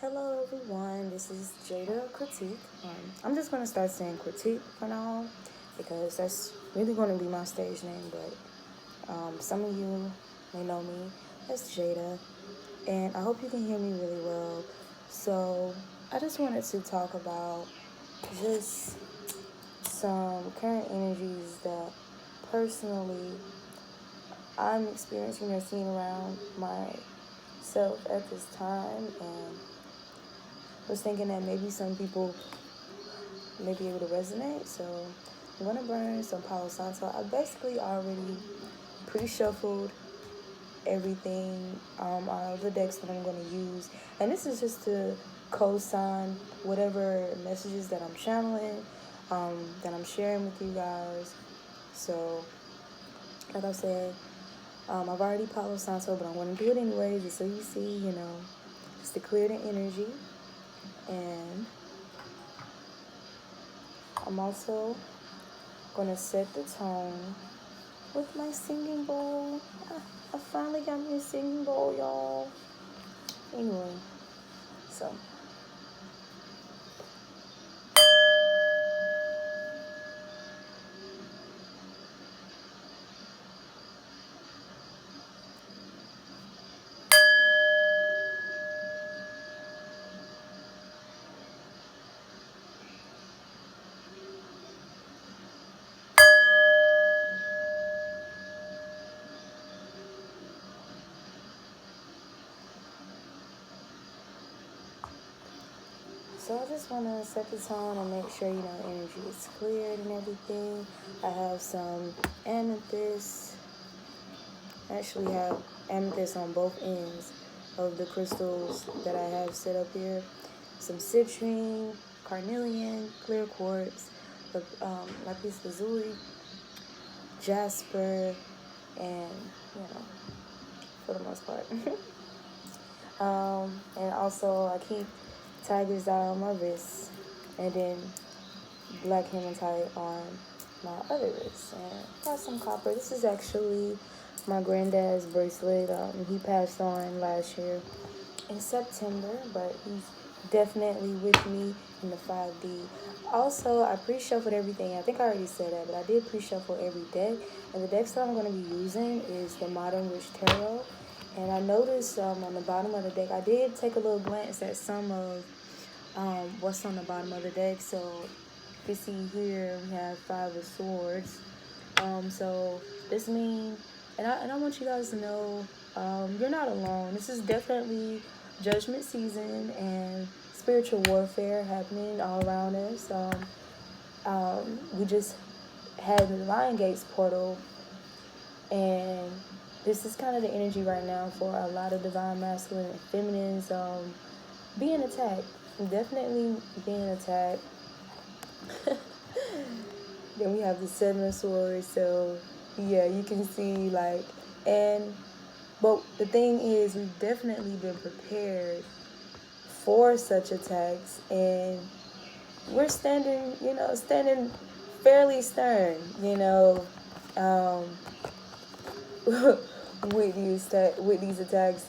Hello everyone, this is Jada Kritek. I'm just going to start saying Kritek for now because that's really going to be my stage name, but some of you may know me as Jada, and I hope you can hear me really well. So I just wanted to talk about just some current energies that personally I'm experiencing or seeing around myself at this time, and was thinking that maybe some people may be able to resonate. So I'm gonna burn some Palo Santo. I basically already pre-shuffled everything, all the decks that I'm gonna use, and this is just to co-sign whatever messages that I'm channeling, that I'm sharing with you guys. So, like I said, I've already Palo Santo, but I'm gonna do it anyway, just so you see, just to clear the energy. And I'm also gonna set the tone with my singing bowl. I finally got me a singing bowl, y'all. Anyway, so I just want to set the tone and make sure, energy is cleared and everything. I have some amethyst. I actually have amethyst on both ends of the crystals that I have set up here. Some citrine, carnelian, clear quartz, lapis lazuli, jasper, and, for the most part. And also I keep tiger's eye on my wrist, and then black hematite on my other wrist, and got some copper. This is actually my granddad's bracelet. He passed on last year in September, but he's definitely with me in the 5D. Also, I pre-shuffled everything. I think I already said that, but I did pre-shuffle every deck, and the decks that I'm going to be using is the Modern Witch Tarot. And I noticed on the bottom of the deck, I did take a little glance at some of what's on the bottom of the deck. So you see here we have 5 of Swords. So this means, and I want you guys to know, you're not alone. This is definitely judgment season and spiritual warfare happening all around us. We just had the Lion Gates portal, and this is kind of the energy right now for a lot of divine masculine and feminines being attacked. Definitely being attacked. Then we have the 7 of Swords. So yeah, you can see but the thing is, we've definitely been prepared for such attacks, and we're standing fairly stern, with these attacks,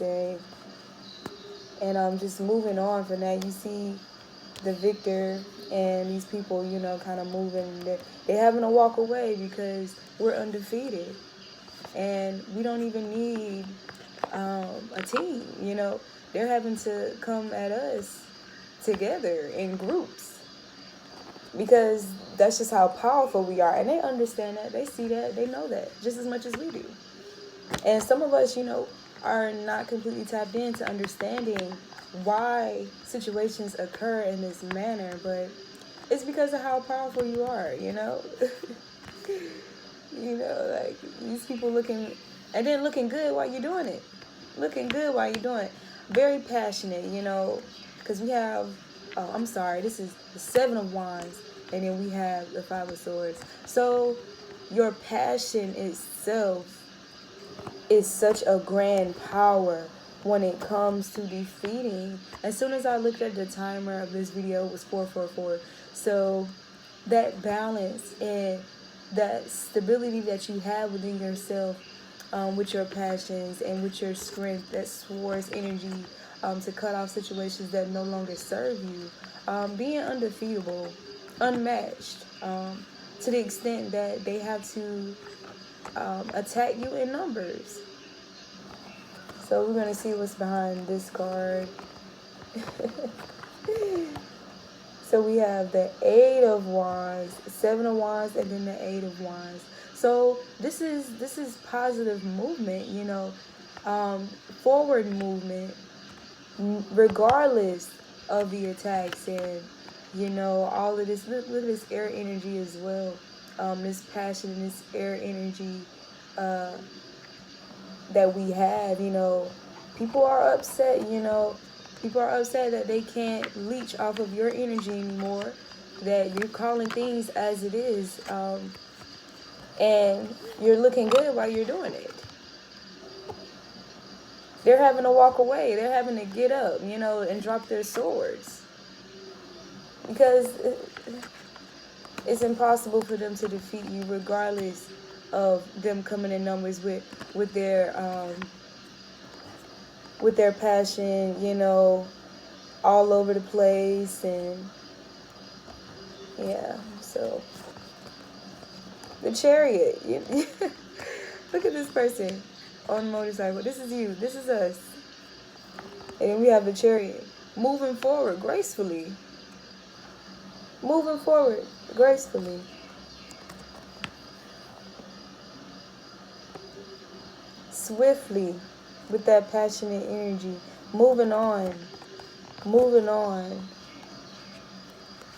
and just moving on from that. You see the victor and these people, kind of moving. They're having to walk away because we're undefeated, and we don't even need a team. They're having to come at us together in groups because that's just how powerful we are, and they understand that. They see that. They know that just as much as we do. And some of us, are not completely tapped into understanding why situations occur in this manner, but it's because of how powerful you are, like these people looking, and then looking good while you're doing it. Looking good while you're doing it. Very passionate, because we have, this is the 7 of Wands, and then we have the 5 of Swords. So your passion itself is such a grand power when it comes to defeating. As soon as I looked at the timer of this video, it was 444. So that balance and that stability that you have within yourself, with your passions and with your strength, that Swords energy to cut off situations that no longer serve you. Being undefeatable, unmatched, to the extent that they have to attack you in numbers. So we're going to see what's behind this card. So we have the 8 of Wands, 7 of Wands, and then the 8 of Wands. So this is positive movement, you know, forward movement, regardless of the attacks, and you know, all of this. Look at this air energy as well. This passion and this air energy that we have. You know, people are upset. You know, people are upset that they can't leech off of your energy anymore. That you're calling things as it is, and you're looking good while you're doing it. They're having to walk away. They're having to get up, you know, and drop their swords. Because it's impossible for them to defeat you, regardless of them coming in numbers with their passion, you know, all over the place. And yeah, so the Chariot. Look at this person on the motorcycle. This is you. This is us. And then we have the Chariot. Moving forward gracefully. Moving forward gracefully. Swiftly, with that passionate energy. Moving on. Moving on.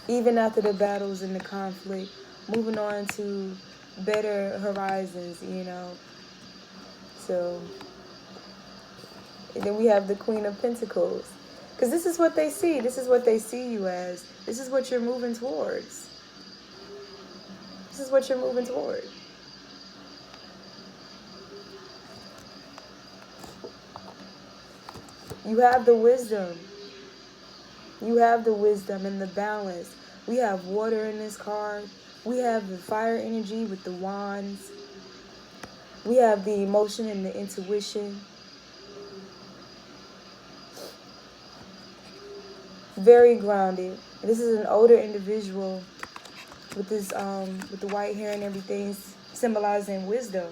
Even after the battles and the conflict. Moving on to better horizons, you know. So, and then we have the Queen of Pentacles. Because this is what they see. This is what they see you as. This is what you're moving towards. This is what you're moving toward. You have the wisdom. You have the wisdom and the balance. We have water in this card. We have the fire energy with the wands. We have the emotion and the intuition. Very grounded. This is an older individual with this with the white hair and everything, symbolizing wisdom.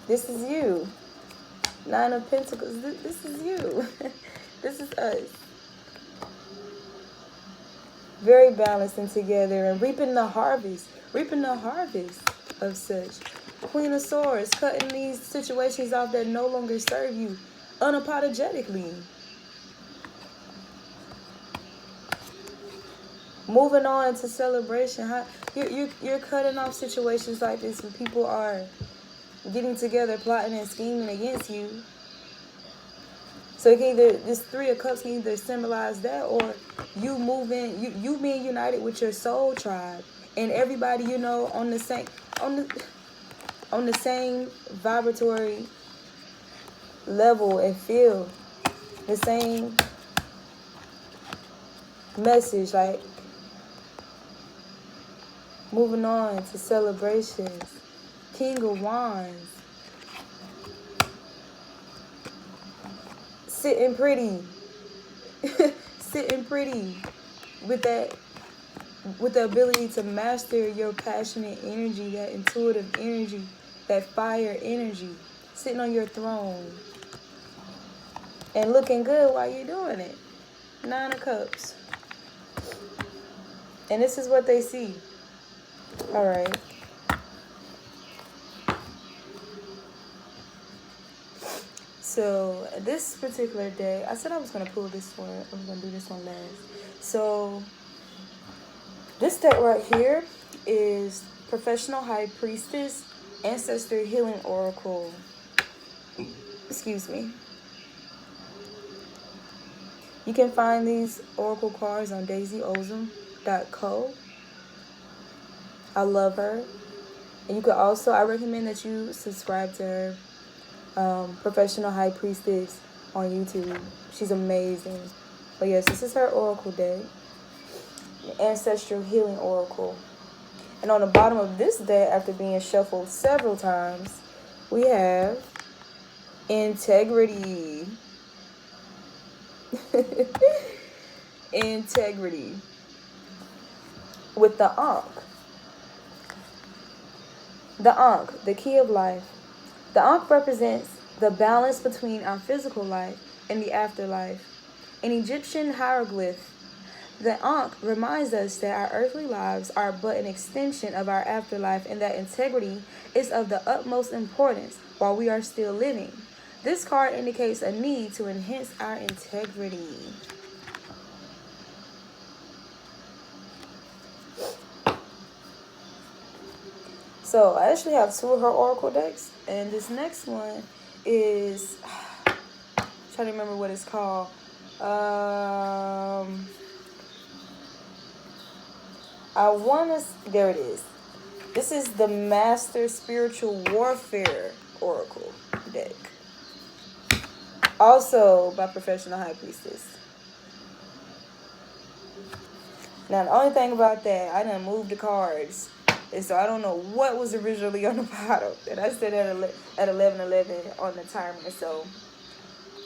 This is you. 9 of Pentacles. This is you. This is us. Very balanced and together, and reaping the harvest of such. Queen of Swords, cutting these situations off that no longer serve you unapologetically. Moving on to celebration. You're cutting off situations like this when people are getting together, plotting and scheming against you. So it can either, this 3 of Cups can either symbolize that, or you moving, you being united with your soul tribe and everybody, you know, on the same vibratory level and feel the same message. Like, moving on to celebrations. King of Wands. Sitting pretty. Sitting pretty with that, with the ability to master your passionate energy, that intuitive energy, that fire energy. Sitting on your throne. And looking good while you're doing it. 9 of Cups. And this is what they see. All right. So this particular day, I said I was going to pull this one. I was going to do this one last. So this deck right here is Professional High Priestess, Ancestor Healing Oracle. Excuse me. You can find these oracle cards on daisyozum.co. I love her. And you could also, I recommend that you subscribe to her. Professional High Priestess on YouTube. She's amazing. But yes, this is her oracle deck. The Ancestral Healing Oracle. And on the bottom of this deck, after being shuffled several times, we have integrity. Integrity. With the Ankh. The Ankh, the key of life. The Ankh represents the balance between our physical life and the afterlife. An Egyptian hieroglyph, the Ankh reminds us that our earthly lives are but an extension of our afterlife and that integrity is of the utmost importance while we are still living. This card indicates a need to enhance our integrity. So I actually have 2 of her oracle decks, and this next one is trying to remember what it's called. There it is. This is the Master Spiritual Warfare Oracle deck. Also by Professional High Priestess. Now, the only thing about that, I done moved the cards. And so I don't know what was originally on the bottom. And I said at 11:11 on the timer. So,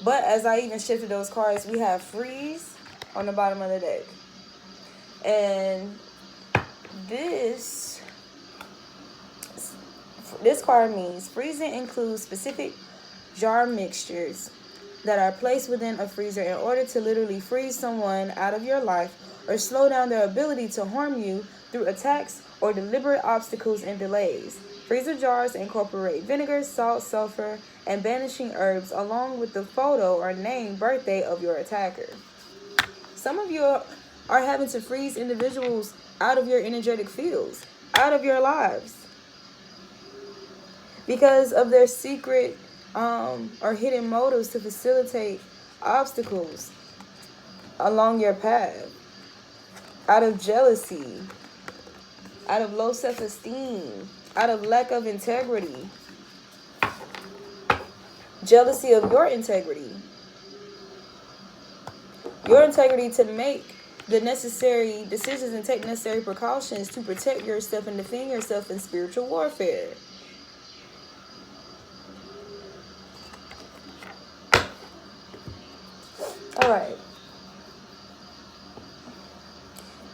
but as I even shifted those cards, we have freeze on the bottom of the deck. And this card means freezing includes specific jar mixtures that are placed within a freezer in order to literally freeze someone out of your life or slow down their ability to harm you through attacks or deliberate obstacles and delays. Freezer jars incorporate vinegar, salt, sulfur, and banishing herbs along with the photo or name, birthday of your attacker. Some of you are having to freeze individuals out of your energetic fields, out of your lives, because of their secret or hidden motives to facilitate obstacles along your path, out of jealousy, out of low self-esteem, out of lack of integrity, jealousy of your integrity to make the necessary decisions and take necessary precautions to protect yourself and defend yourself in spiritual warfare. All right.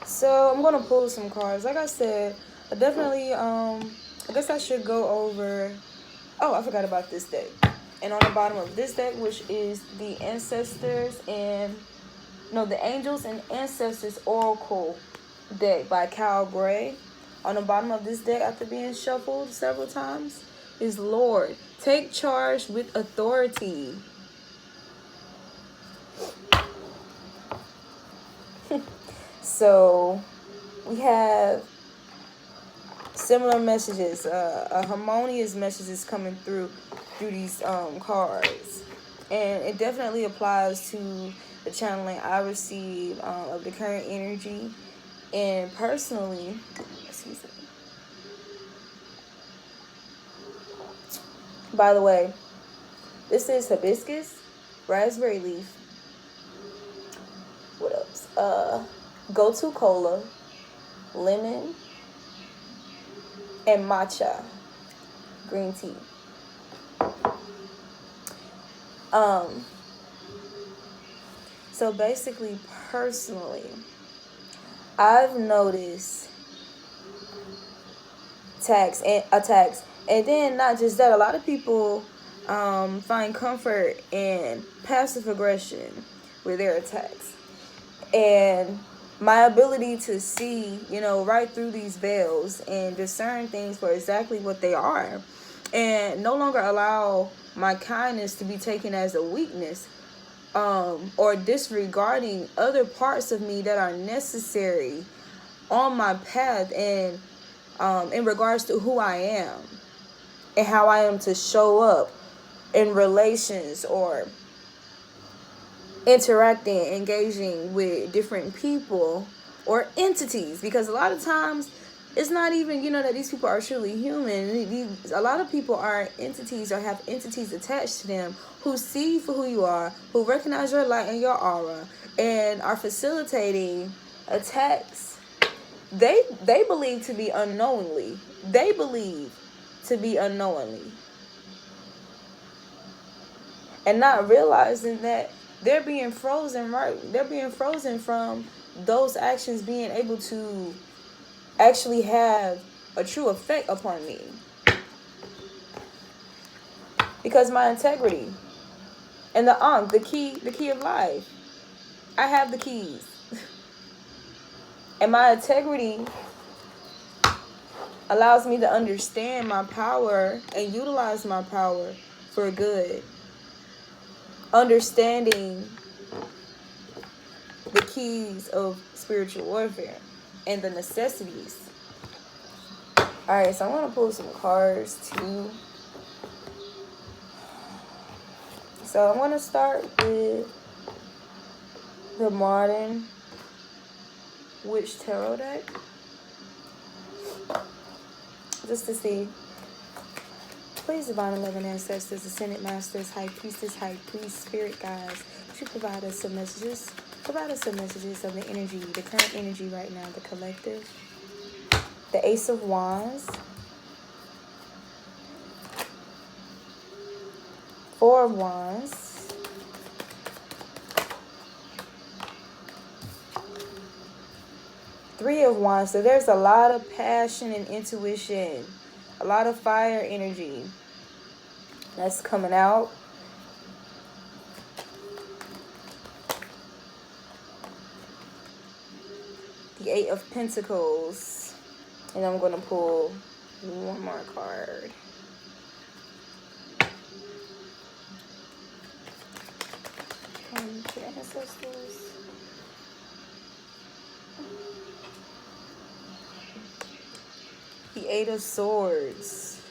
So I'm going to pull some cards. Like I said, I definitely, I guess I should go over, oh, I forgot about this deck. And on the bottom of this deck, which is the the Angels and Ancestors Oracle deck by Cal Gray. On the bottom of this deck, after being shuffled several times, is Lord. Take charge with authority. So we have similar messages, harmonious messages coming through these cards, and it definitely applies to the channeling I receive of the current energy. And personally, excuse me. By the way, this is hibiscus, raspberry leaf. What else? Gotu kola, lemon, and matcha green tea. So basically, personally, I've noticed attacks, and then not just that, a lot of people find comfort in passive aggression with their attacks. And my ability to see, right through these veils and discern things for exactly what they are, and no longer allow my kindness to be taken as a weakness, or disregarding other parts of me that are necessary on my path, and in regards to who I am and how I am to show up in relations or interacting, engaging with different people or entities. Because a lot of times it's not even, that these people are truly human. A lot of people are entities or have entities attached to them who see you for who you are, who recognize your light and your aura, and are facilitating attacks. They believe to be unknowingly. and not realizing that they're being frozen, right? They're being frozen from those actions being able to actually have a true effect upon me. Because my integrity and the key of life, I have the keys. And my integrity allows me to understand my power and utilize my power for good. Understanding the keys of spiritual warfare and the necessities. Alright, so I'm going to pull some cards too. So I'm going to start with the Modern Witch Tarot deck. Just to see. Please, Divine and Loving Ancestors, Ascended Masters, High Priestess, High Priest, Spirit Guides, would you provide us some messages? Provide us some messages of the energy, the current energy right now, the collective. The Ace of Wands. Four of Wands. Three of Wands. So there's a lot of passion and intuition. A lot of fire energy that's coming out. The Eight of Pentacles. And I'm going to pull one more card. The Ancestors. The Eight of Swords.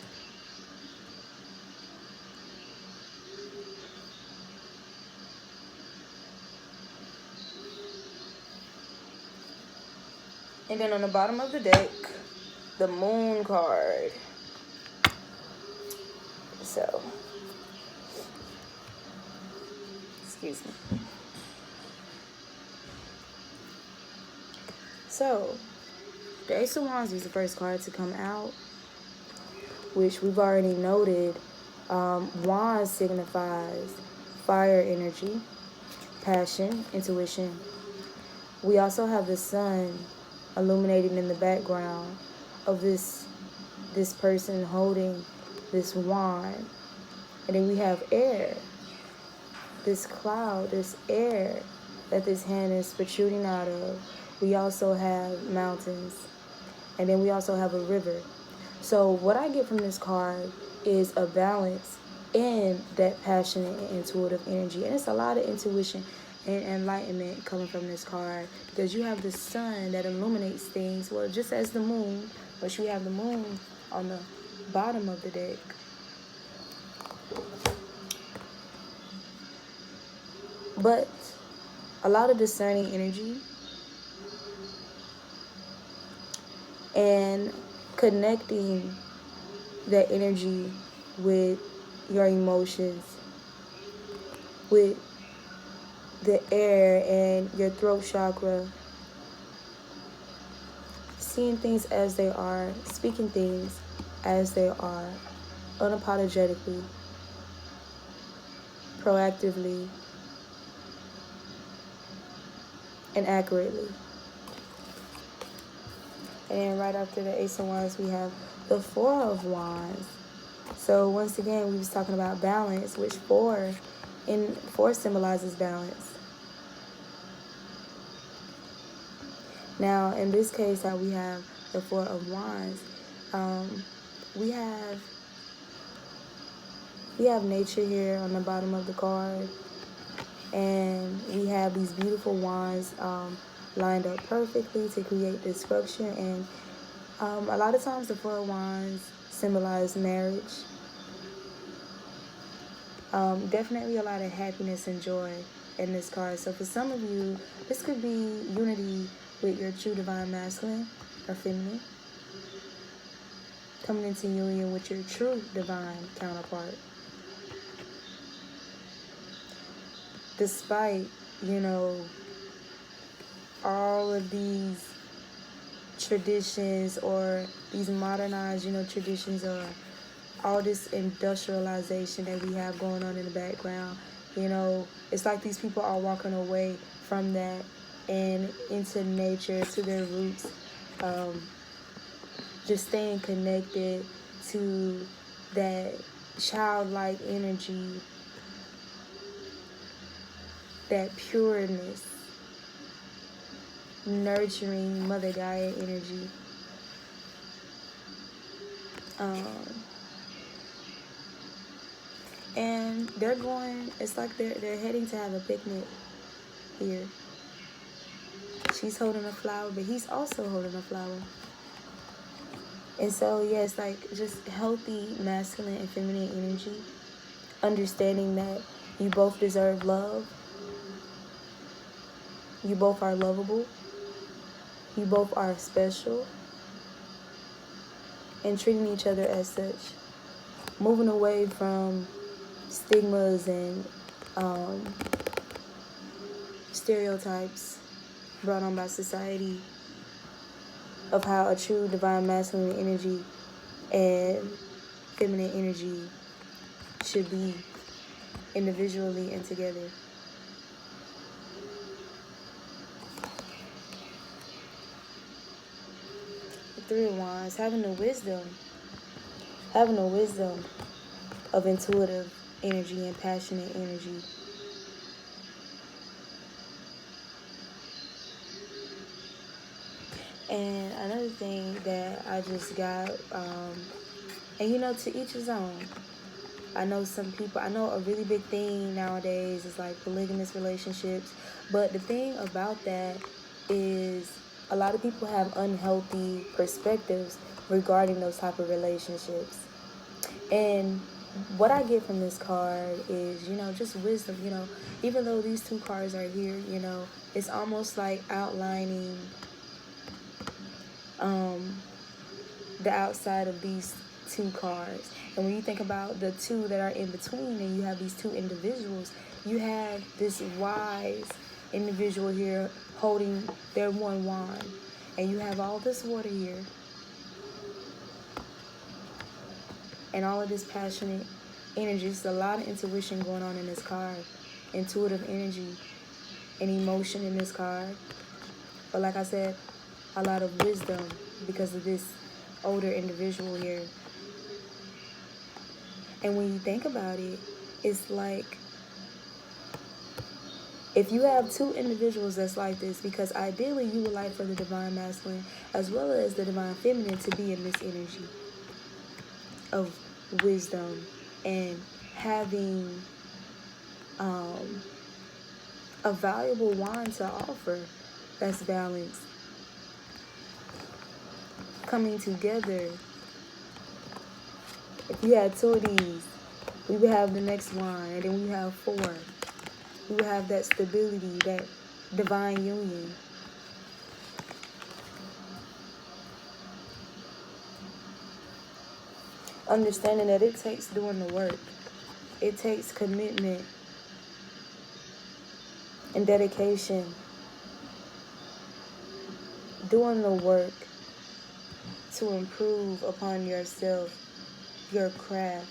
And then on the bottom of the deck, the Moon card. So, excuse me. So, the Ace of Wands was the first card to come out, which we've already noted. Wands signifies fire energy, passion, intuition. We also have the sun illuminating in the background of this person holding this wand. And then we have air, this cloud, this air that this hand is protruding out of. We also have mountains, and then we also have a river. So what I get from this card is a balance in that passionate and intuitive energy. And it's a lot of intuition and enlightenment coming from this card, because you have the sun that illuminates things, well, just as the moon, but you have the moon on the bottom of the deck. But a lot of discerning energy and connecting that energy with your emotions, with the air and your throat chakra, seeing things as they are, speaking things as they are, unapologetically, proactively, and accurately. And then right after the Ace of Wands, we have the Four of Wands. So once again, we was talking about balance, which four symbolizes balance. Now, in this case, how we have the Four of Wands, we have nature here on the bottom of the card, and we have these beautiful wands lined up perfectly to create this structure. And a lot of times the Four of Wands symbolize marriage. Definitely a lot of happiness and joy in this card. So for some of you, this could be unity with your true divine masculine or feminine, coming into union with your true divine counterpart. Despite, all of these traditions or these modernized, traditions or all this industrialization that we have going on in the background, you know, it's like these people are walking away from that and into nature, to their roots, just staying connected to that childlike energy, that pureness, nurturing Mother Gaia energy. And they're going, it's like they're heading to have a picnic here. She's holding a flower, but he's also holding a flower. And so, yeah, it's like just healthy masculine and feminine energy. Understanding that you both deserve love. You both are lovable. You both are special. And treating each other as such. Moving away from stigmas and stereotypes brought on by society of how a true divine masculine energy and feminine energy should be individually and together. The Three of Wands, having the wisdom of intuitive energy and passionate energy. And another thing that I just got, and you know, to each his own. I know a really big thing nowadays is like polygamous relationships. But the thing about that is a lot of people have unhealthy perspectives regarding those type of relationships. And what I get from this card is, you know, just wisdom. You know, even though these two cards are here, you know, it's almost like outlining the outside of these two cards. And when you think about the two that are in between and you have these two individuals, you have this wise individual here holding their one wand. And you have all this water here. And all of this passionate energy. There's a lot of intuition going on in this card. Intuitive energy and emotion in this card. But like I said, a lot of wisdom because of this older individual here. And when you think about it, it's like if you have two individuals that's like this, because ideally you would like for the divine masculine as well as the divine feminine to be in this energy of wisdom and having a valuable wand to offer that's balanced. Coming together. If you had two of these, we would have the next one, and then we have four. We would have that stability, that divine union. Understanding that it takes doing the work. It takes commitment and dedication. Doing the work to improve upon yourself, your craft,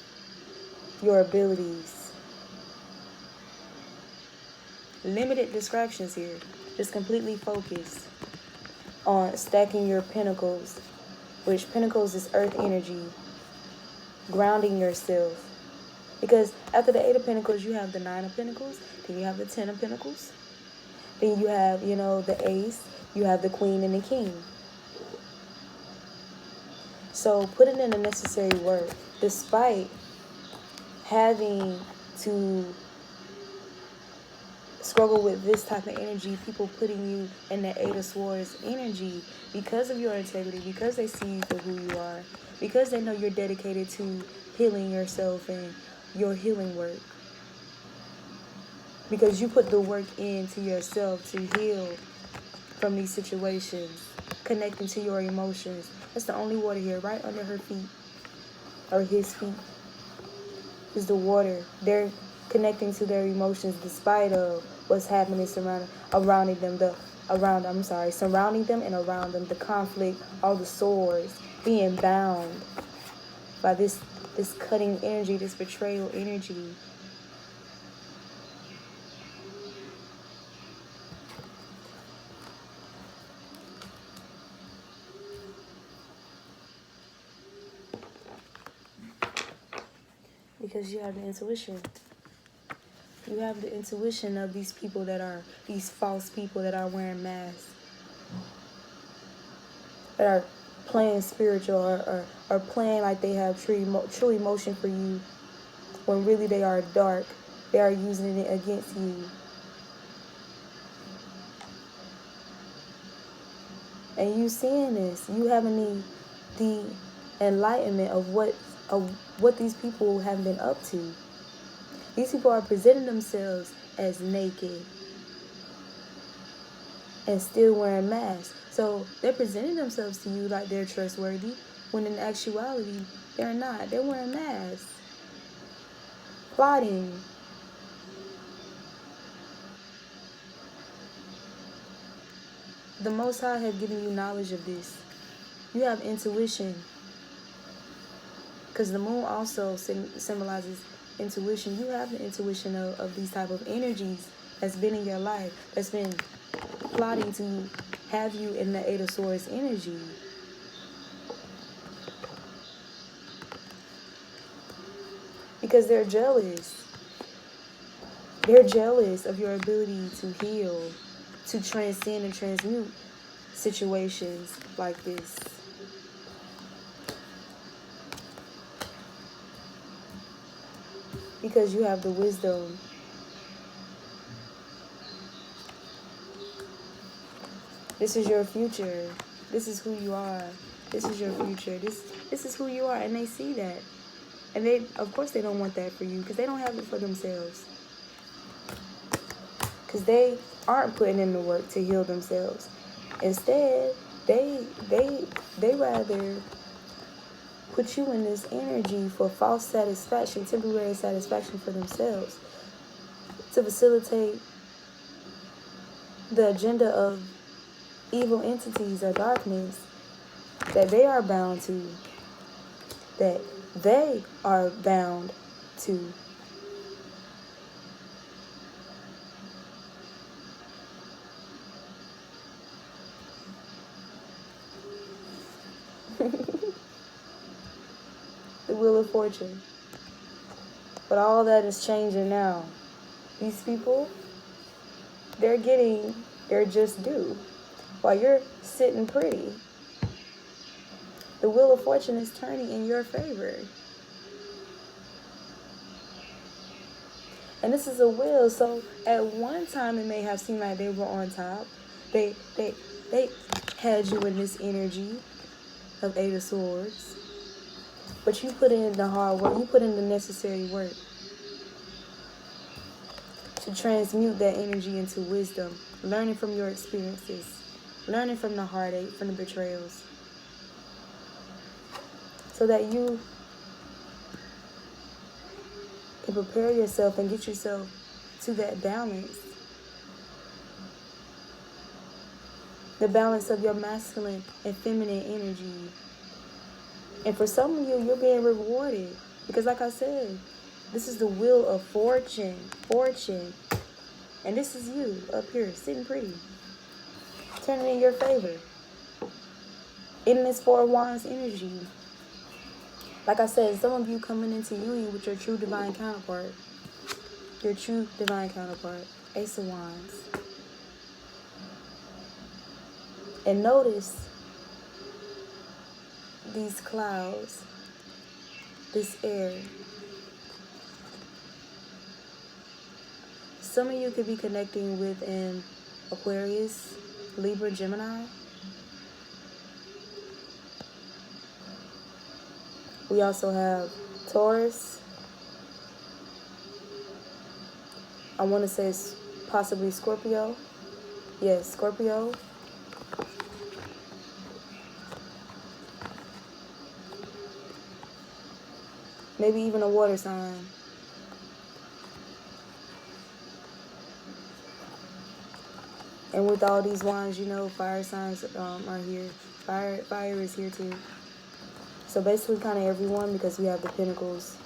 your abilities. Limited distractions here. Just completely focus on stacking your pentacles, which pentacles is earth energy, grounding yourself. Because after the 8 of Pentacles, you have the 9 of Pentacles, then you have the 10 of Pentacles, then you have, you know, the Ace, you have the Queen and the King. So putting in the necessary work, despite having to struggle with this type of energy, people putting you in the 8 of Swords energy because of your integrity, because they see you for who you are, because they know you're dedicated to healing yourself and your healing work. Because you put the work into yourself to heal from these situations, connecting to your emotions. That's the only water here, right under her feet, or his feet, is the water. They're connecting to their emotions despite of what's happening surrounding them and around them, the conflict, all the swords, being bound by this this cutting energy, this betrayal energy. Because you have the intuition. You have the intuition of these people that are, these false people that are wearing masks, that are playing spiritual or playing like they have true emotion for you, when really they are dark. They are using it against you. And you seeing this, you having the enlightenment of what these people have been up to. These people are presenting themselves as naked and still wearing masks. So they're presenting themselves to you like they're trustworthy, when in actuality, they're not. They're wearing masks. Plotting. The Most High have given you knowledge of this. You have intuition. Because the moon also symbolizes intuition. You have the intuition of these type of energies that's been in your life, that's been plotting to have you in the Eight of Swords energy. Because they're jealous. They're jealous of your ability to heal, to transcend and transmute situations like this. Because you have the wisdom. This is your future. This is who you are. This is your future. This is who you are, and they see that. And they, of course, they don't want that for you, because they don't have it for themselves. Because they aren't putting in the work to heal themselves. Instead, they rather put you in this energy for false satisfaction, temporary satisfaction for themselves, to facilitate the agenda of evil entities or darkness that they are bound to, that they are bound to. The Wheel of Fortune. But all that is changing now. These people, they're getting their just due, while you're sitting pretty. The Wheel of Fortune is turning in your favor. And this is a wheel, so at one time it may have seemed like they were on top. They had you in this energy of Eight of Swords. But you put in the hard work, you put in the necessary work to transmute that energy into wisdom, learning from your experiences, learning from the heartache, from the betrayals, so that you can prepare yourself and get yourself to that balance. The balance of your masculine and feminine energy. And for some of you, you're being rewarded. Because like I said, this is the Wheel of Fortune. And this is you up here, sitting pretty. Turning in your favor. In this Four of Wands energy. Like I said, some of you coming into union with your true divine counterpart. Your true divine counterpart. Ace of Wands. And notice these clouds, this air. Some of you could be connecting with an Aquarius, Libra, Gemini. We also have Taurus. I want to say possibly Scorpio. Yes, Scorpio. Maybe even a water sign. And with all these wands, you know, fire signs are here. Fire is here too. So basically kind of everyone, because we have the pentacles.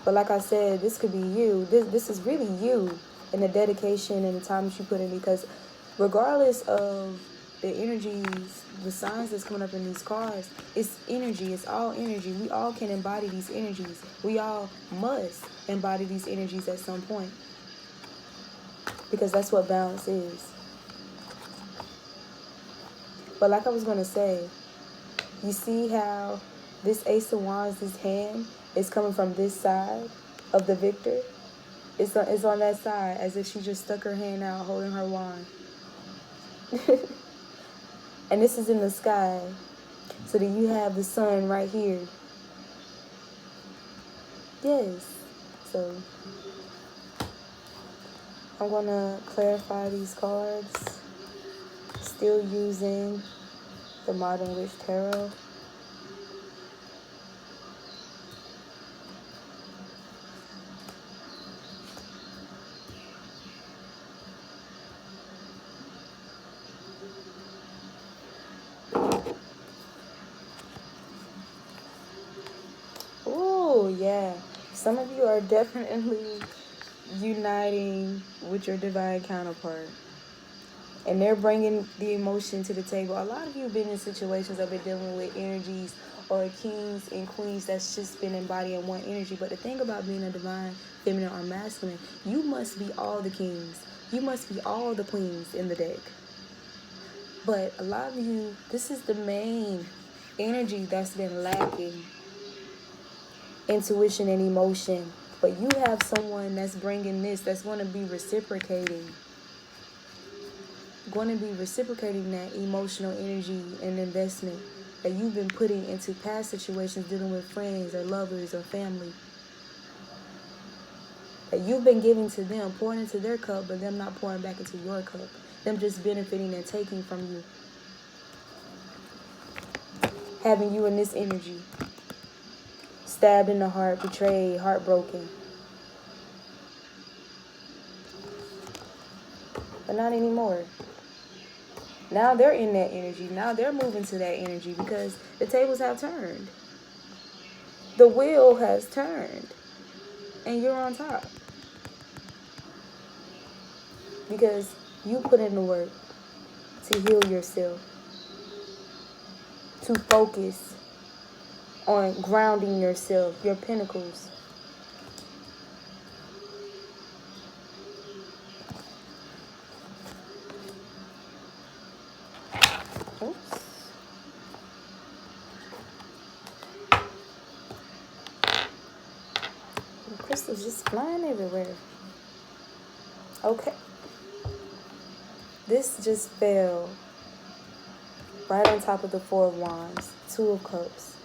But like I said, this could be you. This is really you, and the dedication and the time that you put in, because regardless of the energies, the signs that's coming up in these cards, it's energy. It's all energy. We all can embody these energies. We all must embody these energies at some point, because that's what balance is. But like I was going to say, you see how this Ace of Wands, this hand, is coming from this side of the victor? It's on that side, as if she just stuck her hand out holding her wand. And this is in the sky. So that you have the sun right here. Yes. So I'm going to clarify these cards. Still using the Modern Witch Tarot. Oh, yeah. Some of you are definitely uniting with your divine counterpart. And they're bringing the emotion to the table. A lot of you have been in situations that have been dealing with energies or kings and queens that's just been embodying one energy. But the thing about being a divine feminine or masculine, you must be all the kings. You must be all the queens in the deck. But a lot of you, this is the main energy that's been lacking. Intuition and emotion. But you have someone that's bringing this, that's going to be reciprocating. Going to be reciprocating that emotional energy and investment that you've been putting into past situations dealing with friends or lovers or family. That you've been giving to them, pouring into their cup, but them not pouring back into your cup. Them just benefiting and taking from you. Having you in this energy. Stabbed in the heart, betrayed, heartbroken. But not anymore. Now they're in that energy. Now they're moving to that energy because the tables have turned. The wheel has turned. And you're on top. Because you put in the work to heal yourself. To focus on grounding yourself, your pinnacles. Oops. The crystals just flying everywhere. Okay. This just fell right on top of the Four of Wands, Two of Cups.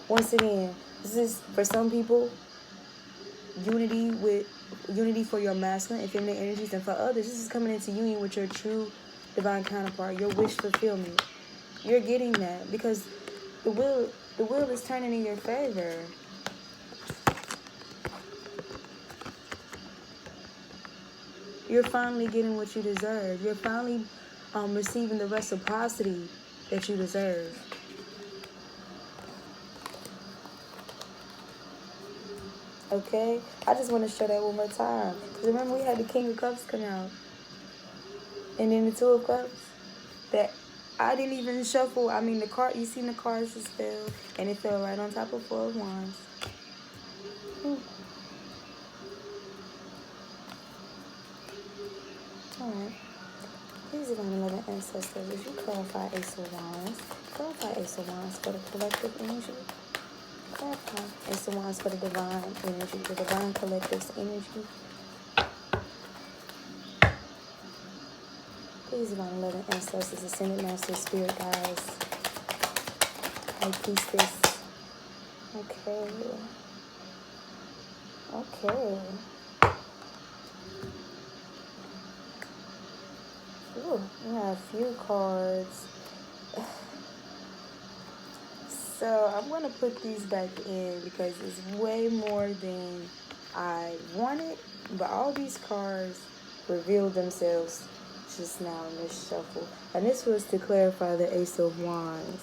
Once again, this is, for some people, unity for your masculine and feminine energies, and for others, this is coming into union with your true divine counterpart, your wish fulfillment. You're getting that because the wheel is turning in your favor. You're finally getting what you deserve. You're finally receiving the reciprocity that you deserve. Okay? I just want to show that one more time. Because remember, we had the King of Cups come out. And then the Two of Cups. That I didn't even shuffle. I mean, the card, you seen the cards just fell. And it fell right on top of Four of Wands. Alright. Please, divine and loving ancestors, as you clarify Ace of Wands, clarify Ace of Wands for the collective energy. Clarify Ace of Wands for the divine energy, the divine collective's energy. Please, divine and loving ancestors, ascended masters, spirit guides, high priestess. Okay. Okay. Ooh, we have a few cards. So I'm going to put these back in because it's way more than I wanted. But all these cards revealed themselves just now in this shuffle. And this was to clarify the Ace of Wands.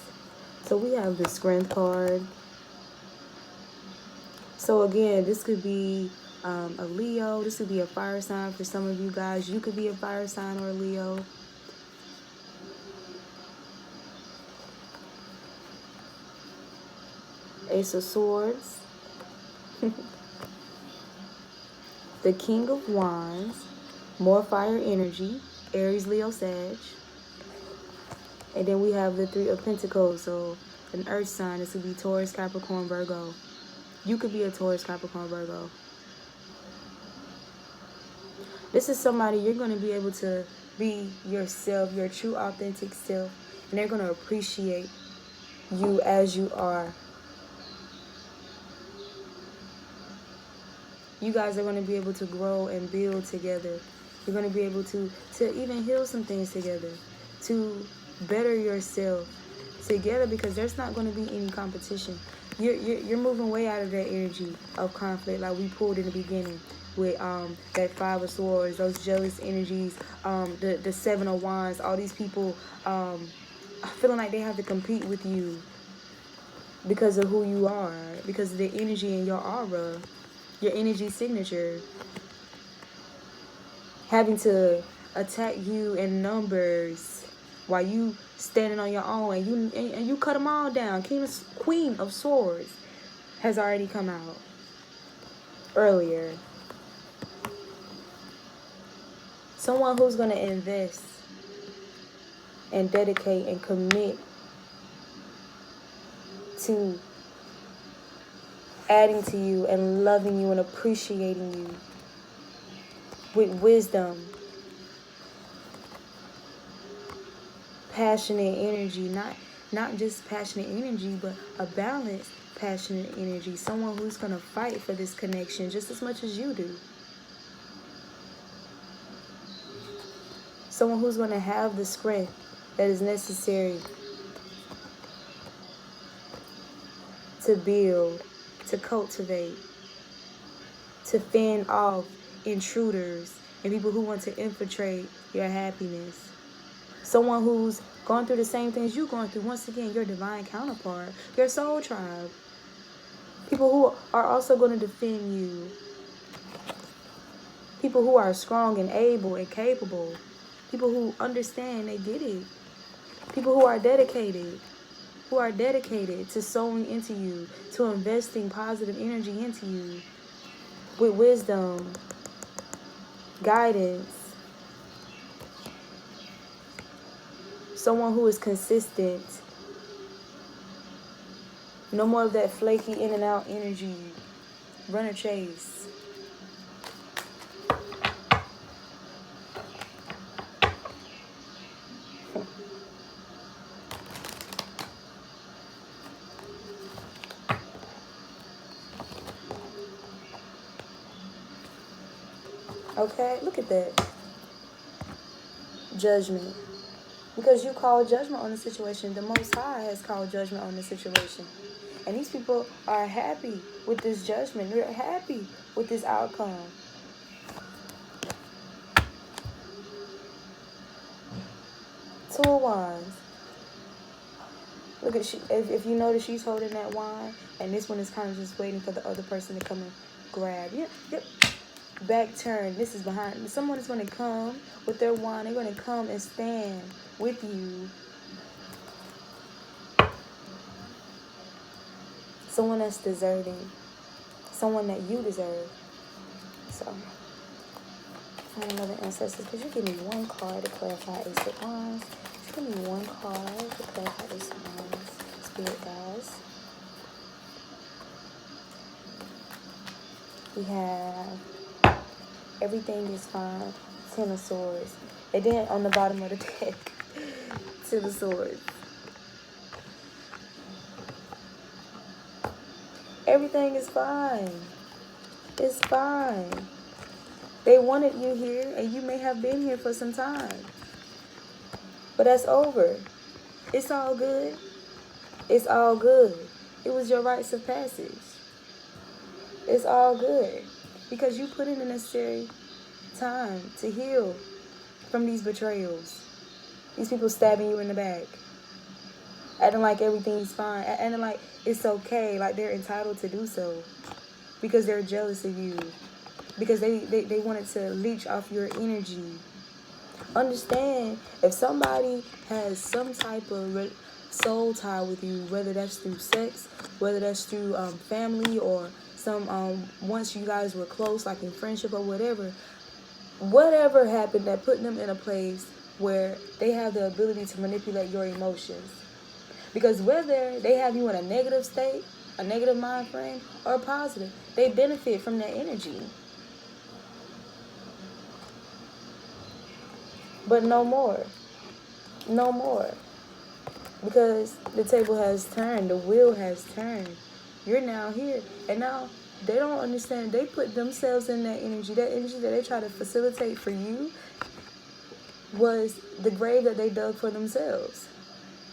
So we have the Strength card. So again, this could be a Leo. This could be a fire sign for some of you guys. You could be a fire sign or a Leo. Ace of Swords. The King of Wands. More fire energy. Aries, Leo, Sag. And then we have the Three of Pentacles. So an earth sign. This would be Taurus, Capricorn, Virgo. You could be a Taurus, Capricorn, Virgo. This is somebody you're going to be able to be yourself, your true authentic self. And they're going to appreciate you as you are. You guys are going to be able to grow and build together. You're going to be able to even heal some things together. To better yourself together, because there's not going to be any competition. You're moving way out of that energy of conflict like we pulled in the beginning with that Five of Swords, those jealous energies, the Seven of Wands, all these people feeling like they have to compete with you because of who you are, because of the energy in your aura, your energy signature, having to attack you in numbers while you standing on your own, and you cut them all down. Queen of Swords has already come out earlier. Someone who's going to invest and dedicate and commit to adding to you and loving you and appreciating you with wisdom, passionate energy, not just passionate energy, but a balanced passionate energy. Someone who's going to fight for this connection just as much as you do. Someone who's going to have the strength that is necessary to build, to cultivate, to fend off intruders and people who want to infiltrate your happiness. Someone who's gone through the same things you're going through. Once again, your divine counterpart, your soul tribe. People who are also going to defend you. People who are strong and able and capable. People who understand, they get it. People who are dedicated to sowing into you, to investing positive energy into you with wisdom, guidance. Someone who is consistent. No more of that flaky in and out energy. Run or chase. Okay, look at that. Judgment. Because you call judgment on the situation. The Most High has called judgment on the situation. And these people are happy with this judgment. They're happy with this outcome. Two of Wands. Look at if you notice, she's holding that wand, and this one is kind of just waiting for the other person to come and grab. Yep. Back turn. This is behind. Someone is going to come with their wand. They're going to come and stand with you. Someone that's deserving. Someone that you deserve. So, find another ancestor. Could you give me one card to clarify Ace of Wands? Give me one card to clarify Ace of Wands. Spirit guys. We have everything is fine. Ten of Swords. And then on the bottom of the deck, Ten of Swords. Everything is fine. It's fine. They wanted you here, and you may have been here for some time. But that's over. It's all good. It's all good. It was your rites of passage. It's all good. Because you put in the necessary time to heal from these betrayals. These people stabbing you in the back. acting like everything's fine, acting like it's okay, like they're entitled to do so because they're jealous of you, because they wanted to leech off your energy. Understand, if somebody has some type of soul tie with you, whether that's through sex, whether that's through family, or some once you guys were close, like in friendship or whatever happened that put them in a place where they have the ability to manipulate your emotions. Because whether they have you in a negative state, a negative mind frame, or positive, they benefit from that energy. But no more. No more. Because the table has turned, the wheel has turned. You're now here. And now they don't understand. They put themselves in that energy. That energy that they try to facilitate for you was the grave that they dug for themselves.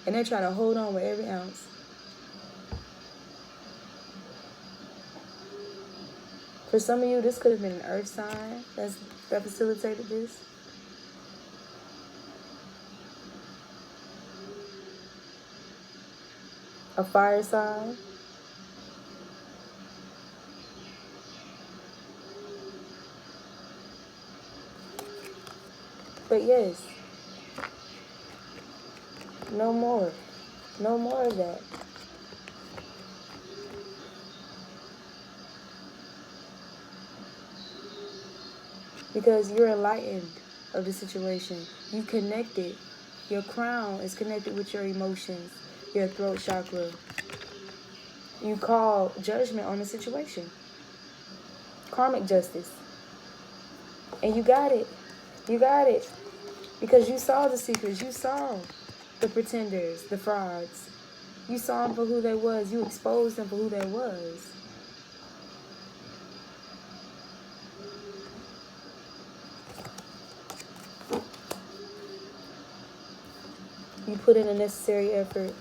And they try to hold on with every ounce. For some of you, this could have been an earth sign that facilitated this. A fire sign. But yes, no more. No more of that. Because you're enlightened of the situation. You connected. Your crown is connected with your emotions, your throat chakra. You call judgment on the situation. Karmic justice. And you got it. You got it. Because you saw the secrets. You saw the pretenders, the frauds. You saw them for who they was. You exposed them for who they was. You put in a necessary effort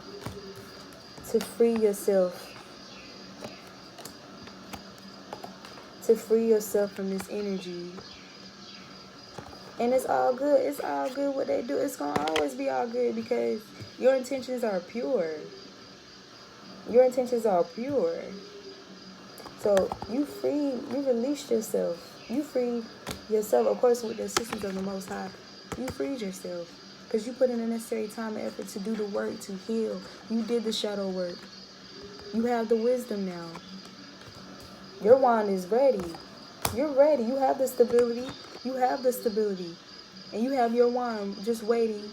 to free yourself. To free yourself from this energy. And it's all good. It's all good what they do. It's going to always be all good because your intentions are pure. Your intentions are pure. So you released yourself. You freed yourself, of course, with the assistance of the Most High. You freed yourself because you put in the necessary time and effort to do the work, to heal. You did the shadow work. You have the wisdom now. Your wand is ready. You're ready. You have the stability. You have the stability. And you have your wand just waiting.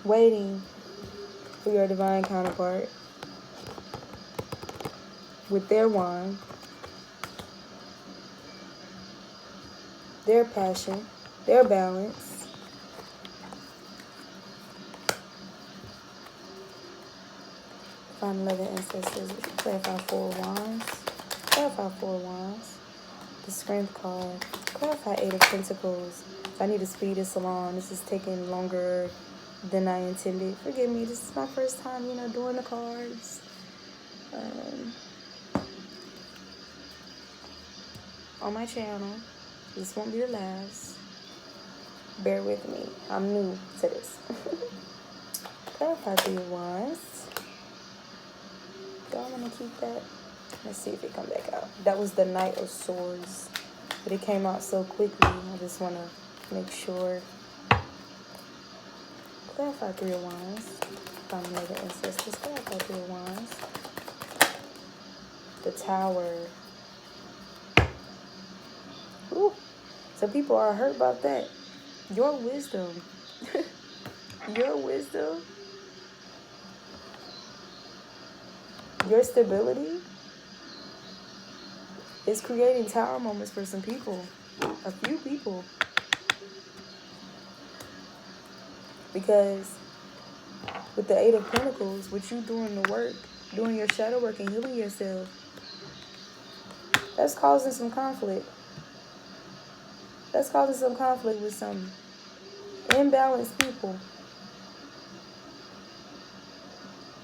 Waiting for your divine counterpart with their wand, their passion, their balance. Find another ancestors. Clarify 4 wands. Clarify 4 wands. The strength card. Clarify 8 of Pentacles. I need to speed this along. This is taking longer than I intended. Forgive me. This is my first time, doing the cards. On my channel. This won't be the last. Bear with me. I'm new to this. Clarify 3 wands. Do I want to keep that? Let's see if it come back out. That was the Knight of Swords. But it came out so quickly. I just want to make sure. Clarify 3 of Wands. Find another ancestors. Clarify 3 of Wands. The Tower. Ooh. Some people are hurt about that. Your wisdom. Your wisdom. Your stability is creating tower moments for some people. A few people. Because with the 8 of Pentacles, with you doing the work, doing your shadow work and healing yourself, that's causing some conflict. That's causing some conflict with some imbalanced people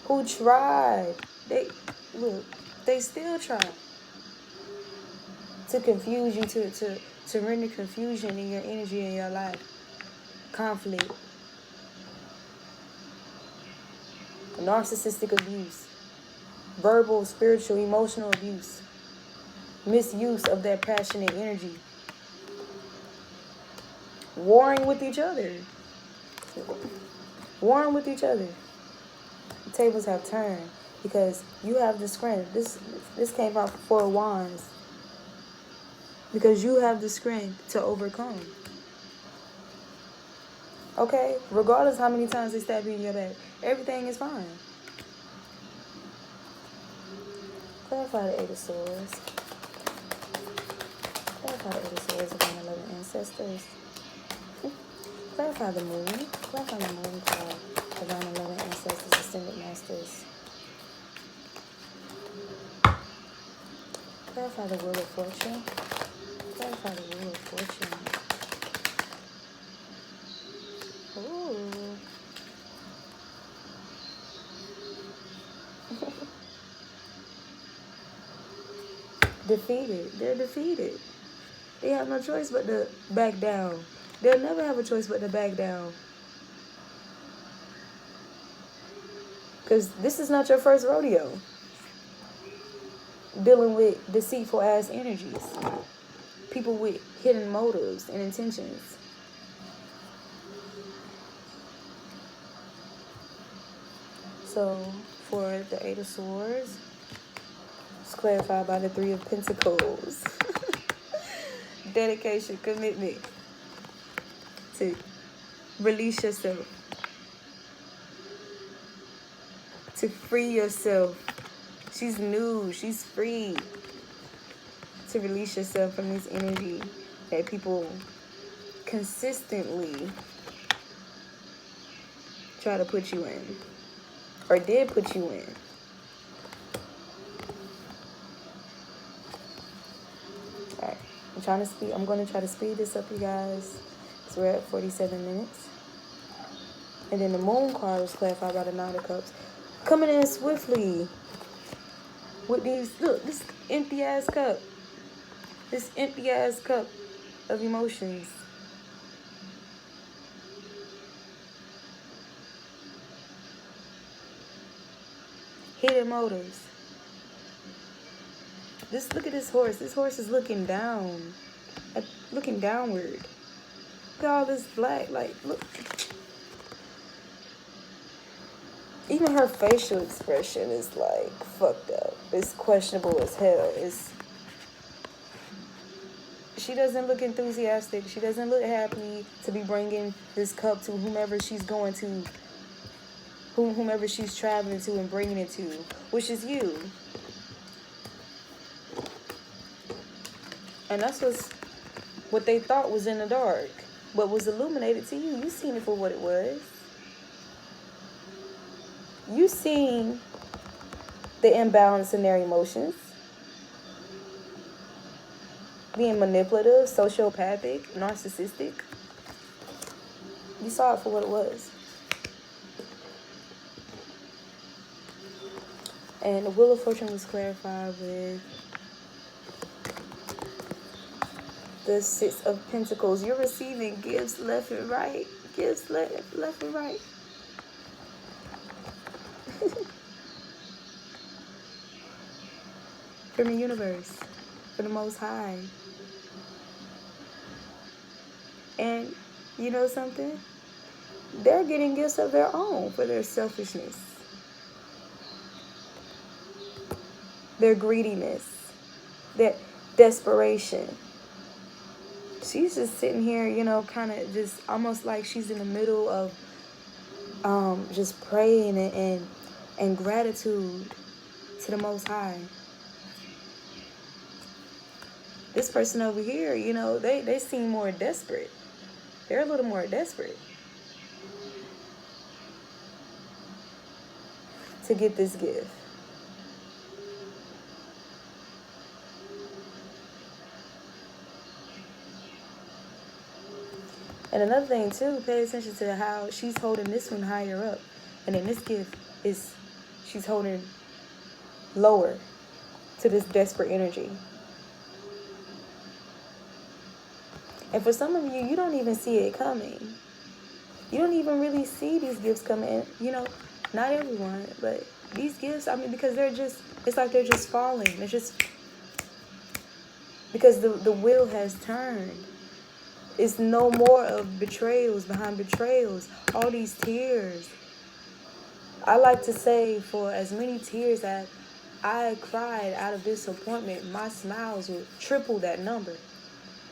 who tried. They still try. to confuse you, to render confusion in your energy in your life. Conflict. Narcissistic abuse. Verbal, spiritual, emotional abuse. Misuse of that passionate energy. Warring with each other. Warring with each other. The tables have turned because you have the strength. This came out for 4 wands. Because you have the strength to overcome. Okay? Regardless how many times they stab you in your back, everything is fine. Clarify the 8 of Swords. Clarify the 8 of Swords of 11 ancestors. Clarify the moon. Clarify the moon card. Divine 11 ancestors, ascended masters. Clarify the wheel of fortune. Clarify the wheel of fortune. Ooh. Defeated. They're defeated. They have no choice but to back down. They'll never have a choice but to back down. Because this is not your first rodeo. Dealing with deceitful ass energies. People with hidden motives and intentions. So, for the 8 of Swords, it's clarified by the 3 of Pentacles. Dedication, commitment to release yourself, to free yourself. She's new, she's free. To release yourself from this energy that people consistently try to put you in, or did put you in. Alright, I'm going to try to speed this up, you guys. So we're at 47 minutes. And then the moon card was clarified by the 9 of Cups. Coming in swiftly with these, look, this empty ass cup. This empty ass cup of emotions. Hidden motives. Look at this horse. This horse is looking down. Looking downward. Look at all this black. Like, look. Even her facial expression is like fucked up. It's questionable as hell. She doesn't look enthusiastic. She doesn't look happy to be bringing this cup to whomever she's going to, whomever she's traveling to and bringing it to, which is you. And that's what they thought was in the dark, but was illuminated to you. You seen it for what it was. You seen the imbalance in their emotions. Being manipulative, sociopathic, narcissistic. You saw it for what it was. And the Wheel of Fortune was clarified with the 6 of Pentacles. You're receiving gifts left and right. Gifts left and right. From the universe. From the Most High. And you know something? They're getting gifts of their own for their selfishness. Their greediness. Their desperation. She's just sitting here, you know, kind of just almost like she's in the middle of just praying and gratitude to the Most High. This person over here, you know, they seem more desperate. They're a little more desperate to get this gift. And another thing too, pay attention to how she's holding this one higher up. And then this gift she's holding lower to this desperate energy. And for some of you, you don't even see it coming. You don't even really see these gifts coming. You know, not everyone, but these gifts, I mean, because they're just, it's like they're just falling. They're just, because the wheel has turned. It's no more of betrayals behind betrayals. All these tears. I like to say, for as many tears that I cried out of disappointment, my smiles will triple that number.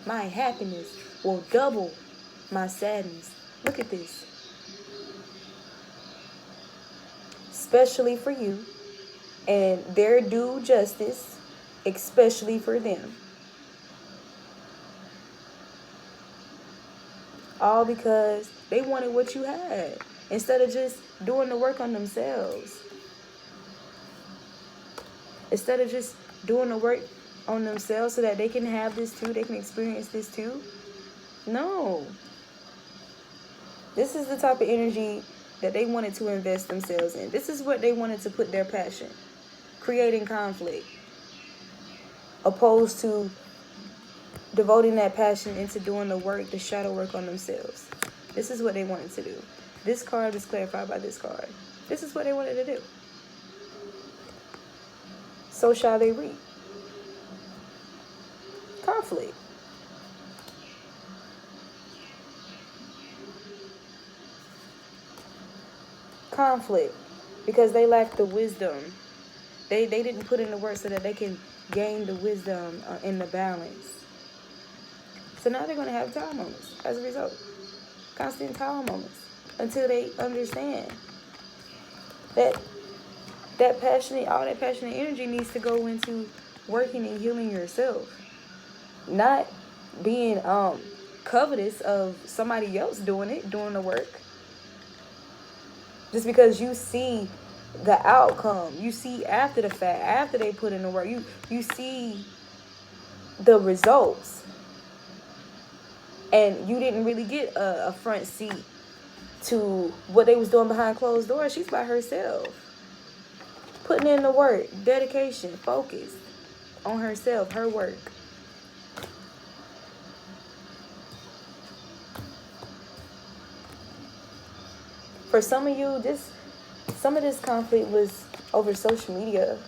My happiness will double my sadness. Look at this. Especially for you, and their due justice, especially for them. All because they wanted what you had, instead of just doing the work on themselves. Instead of just doing the work on themselves so that they can have this too, they can experience this too. No. This is the type of energy that they wanted to invest themselves in. This is what they wanted to put their passion, creating conflict, opposed to devoting that passion into doing the work, the shadow work on themselves. This is what they wanted to do. This card is clarified by this card. This is what they wanted to do. So shall they reap. Conflict. Conflict. Because they lack the wisdom. They didn't put in the work so that they can gain the wisdom in the balance. So now they're going to have tower moments as a result. Constant tower moments. Until they understand that all that passionate energy needs to go into working and healing yourself. Not being covetous of somebody else doing the work. Just because you see the outcome, you see after the fact, after they put in the work, you see the results. And you didn't really get a front seat to what they was doing behind closed doors. She's by herself. Putting in the work, dedication, focus on herself, her work. For some of you, some of this conflict was over social media.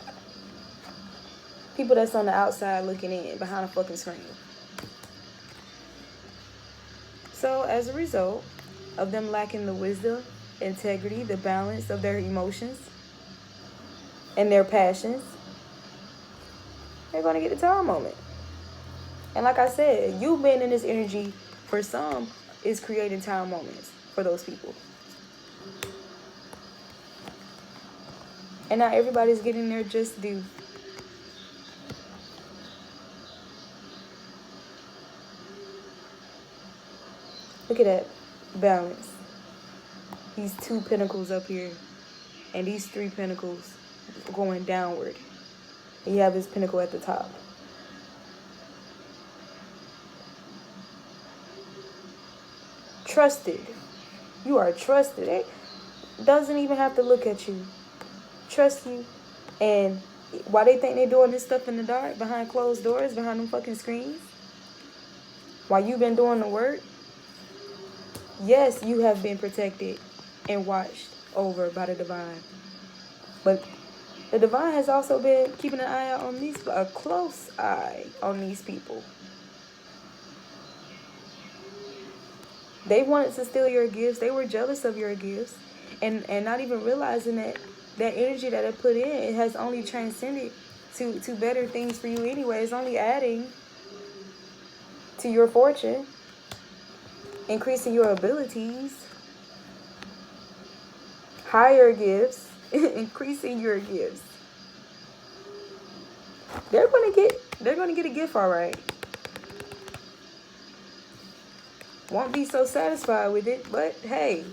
People that's on the outside looking in, behind a fucking screen. So as a result of them lacking the wisdom, integrity, the balance of their emotions and their passions, they're going to get the tower moment. And like I said, you being in this energy, for some, is creating tower moments for those people. And not everybody's getting their just due. Look at that balance. These 2 pentacles up here. And these 3 pentacles going downward. And you have this pentacle at the top. Trusted. You are trusted. It doesn't even have to look at you. Trust you. And why they think they're doing this stuff in the dark, behind closed doors, behind them fucking screens, while you've been doing the work, yes, you have been protected and watched over by the divine. But the divine has also been keeping an eye out on a close eye on these people. They wanted to steal your gifts. They were jealous of your gifts. And not even realizing that energy that it put in, it has only transcended to better things for you anyway. It's only adding to your fortune, increasing your abilities, higher gifts, increasing your gifts. They're gonna get a gift, all right. Won't be so satisfied with it, but hey,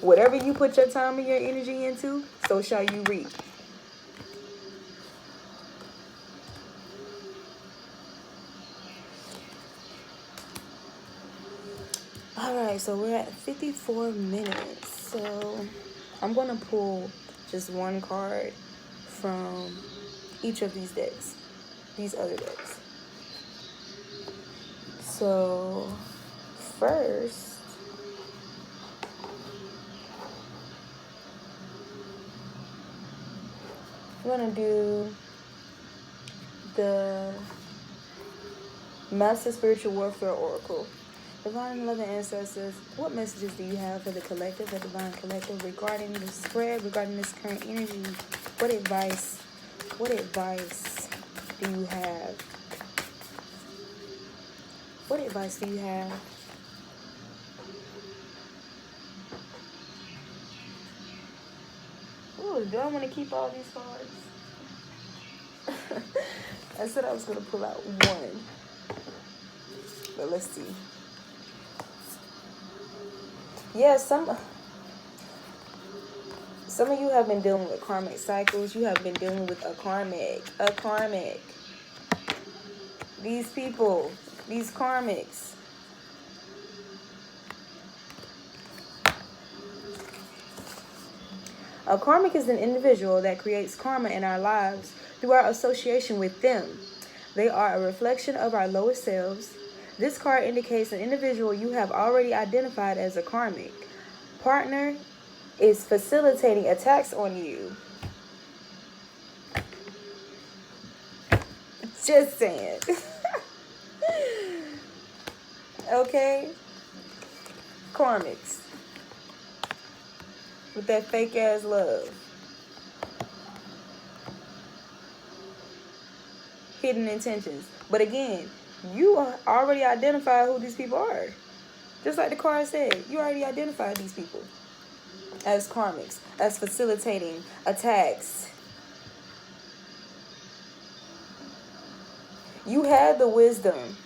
whatever you put your time and your energy into, so shall you reap. Alright, so we're at 54 minutes. So I'm going to pull just one card from each of these decks, these other decks. So first, I'm gonna do the Master Spiritual Warfare Oracle. Divine and loving ancestors, what messages do you have for the collective, the divine collective, regarding the spread, regarding this current energy? What advice do you have? What advice do you have? Ooh, do I want to keep all these cards? I said I was going to pull out one. But let's see. Yeah, some of you have been dealing with karmic cycles. You have been dealing with a karmic. These people, these karmics. A karmic is an individual that creates karma in our lives through our association with them. They are a reflection of our lowest selves. This card indicates an individual you have already identified as a karmic. Partner is facilitating attacks on you. Just saying. Okay? Karmics. With that fake ass love. Hidden intentions. But again, you already identified who these people are. Just like the card said, you already identified these people as karmics, as facilitating attacks. You had the wisdom.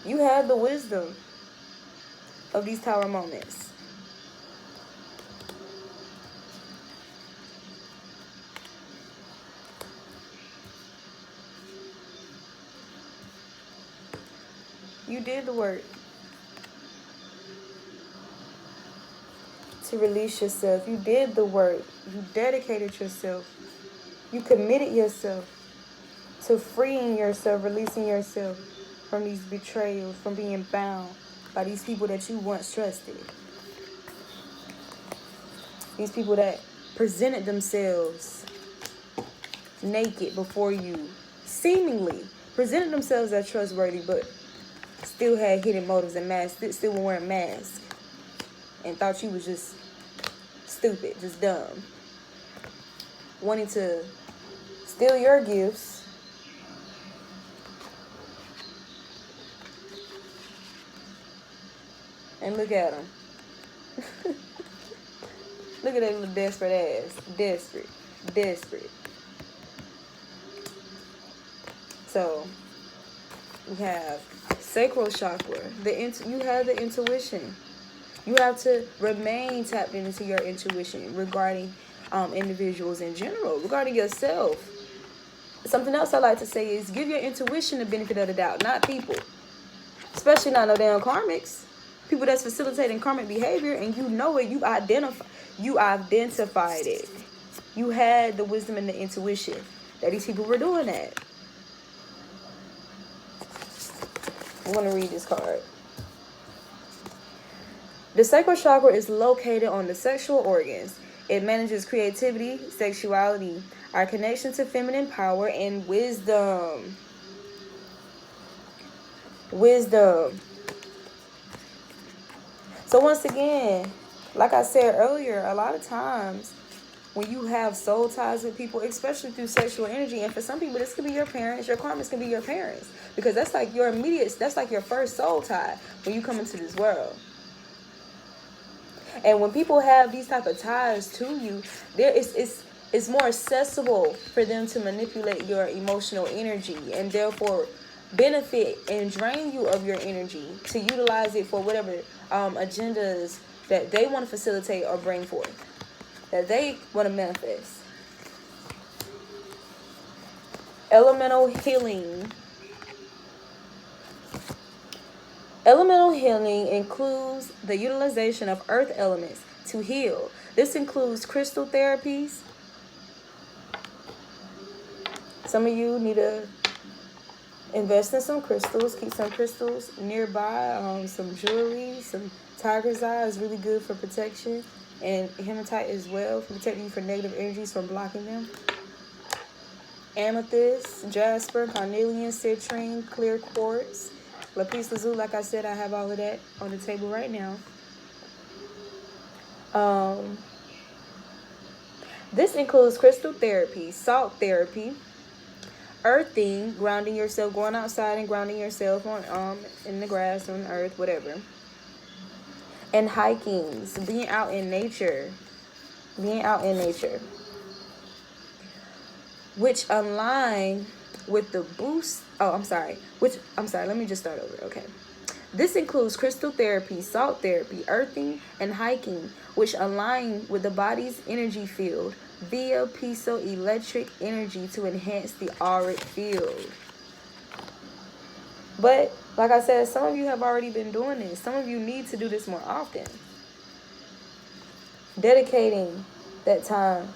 You had the wisdom of these Tower moments. You did the work to release yourself. You did the work. You dedicated yourself. You committed yourself to freeing yourself, releasing yourself from these betrayals, from being bound by these people that you once trusted. These people that presented themselves naked before you, seemingly presented themselves as trustworthy, but still had hidden motives and masks, still were wearing masks, and thought you was just stupid, just dumb, wanting to steal your gifts, and look at them. Look at that little desperate ass. Desperate. So, we have sacral chakra. You have the intuition. You have to remain tapped into your intuition regarding individuals in general, regarding yourself. Something else I like to say is give your intuition the benefit of the doubt, not people. Especially not no damn karmics. People that's facilitating karmic behavior, and you know it, you identified it. You had the wisdom and the intuition that these people were doing that. I want to read this card. The sacral chakra is located on the sexual organs. It manages creativity, sexuality, our connection to feminine power, and wisdom. So once again, like I said earlier, a lot of times when you have soul ties with people, especially through sexual energy, and for some people this could be your parents, your karmics can be your parents, because that's like your that's like your first soul tie when you come into this world. And when people have these type of ties to you, it's more accessible for them to manipulate your emotional energy and therefore benefit and drain you of your energy to utilize it for whatever agendas that they want to facilitate or bring forth, that they want to manifest. Elemental healing. Elemental healing includes the utilization of earth elements to heal. This includes crystal therapies. Some of you need to Invest in some crystals. Keep some crystals nearby. Some jewelry, some tiger's eye is really good for protection. And hematite as well, for protecting you from negative energies, from blocking them. Amethyst, jasper, carnelian, citrine, clear quartz, lapis lazuli. Like I said, I have all of that on the table right now. This includes crystal therapy, salt therapy, earthing, grounding yourself, going outside and grounding yourself on in the grass, on the earth, whatever. And hikings, being out in nature. Being out in nature. Which align with the boost. Let me just start over. Okay. This includes crystal therapy, salt therapy, earthing, and hiking, which align with the body's energy field via piezoelectric energy to enhance the auric field. But, like I said, some of you have already been doing this. Some of you need to do this more often. Dedicating that time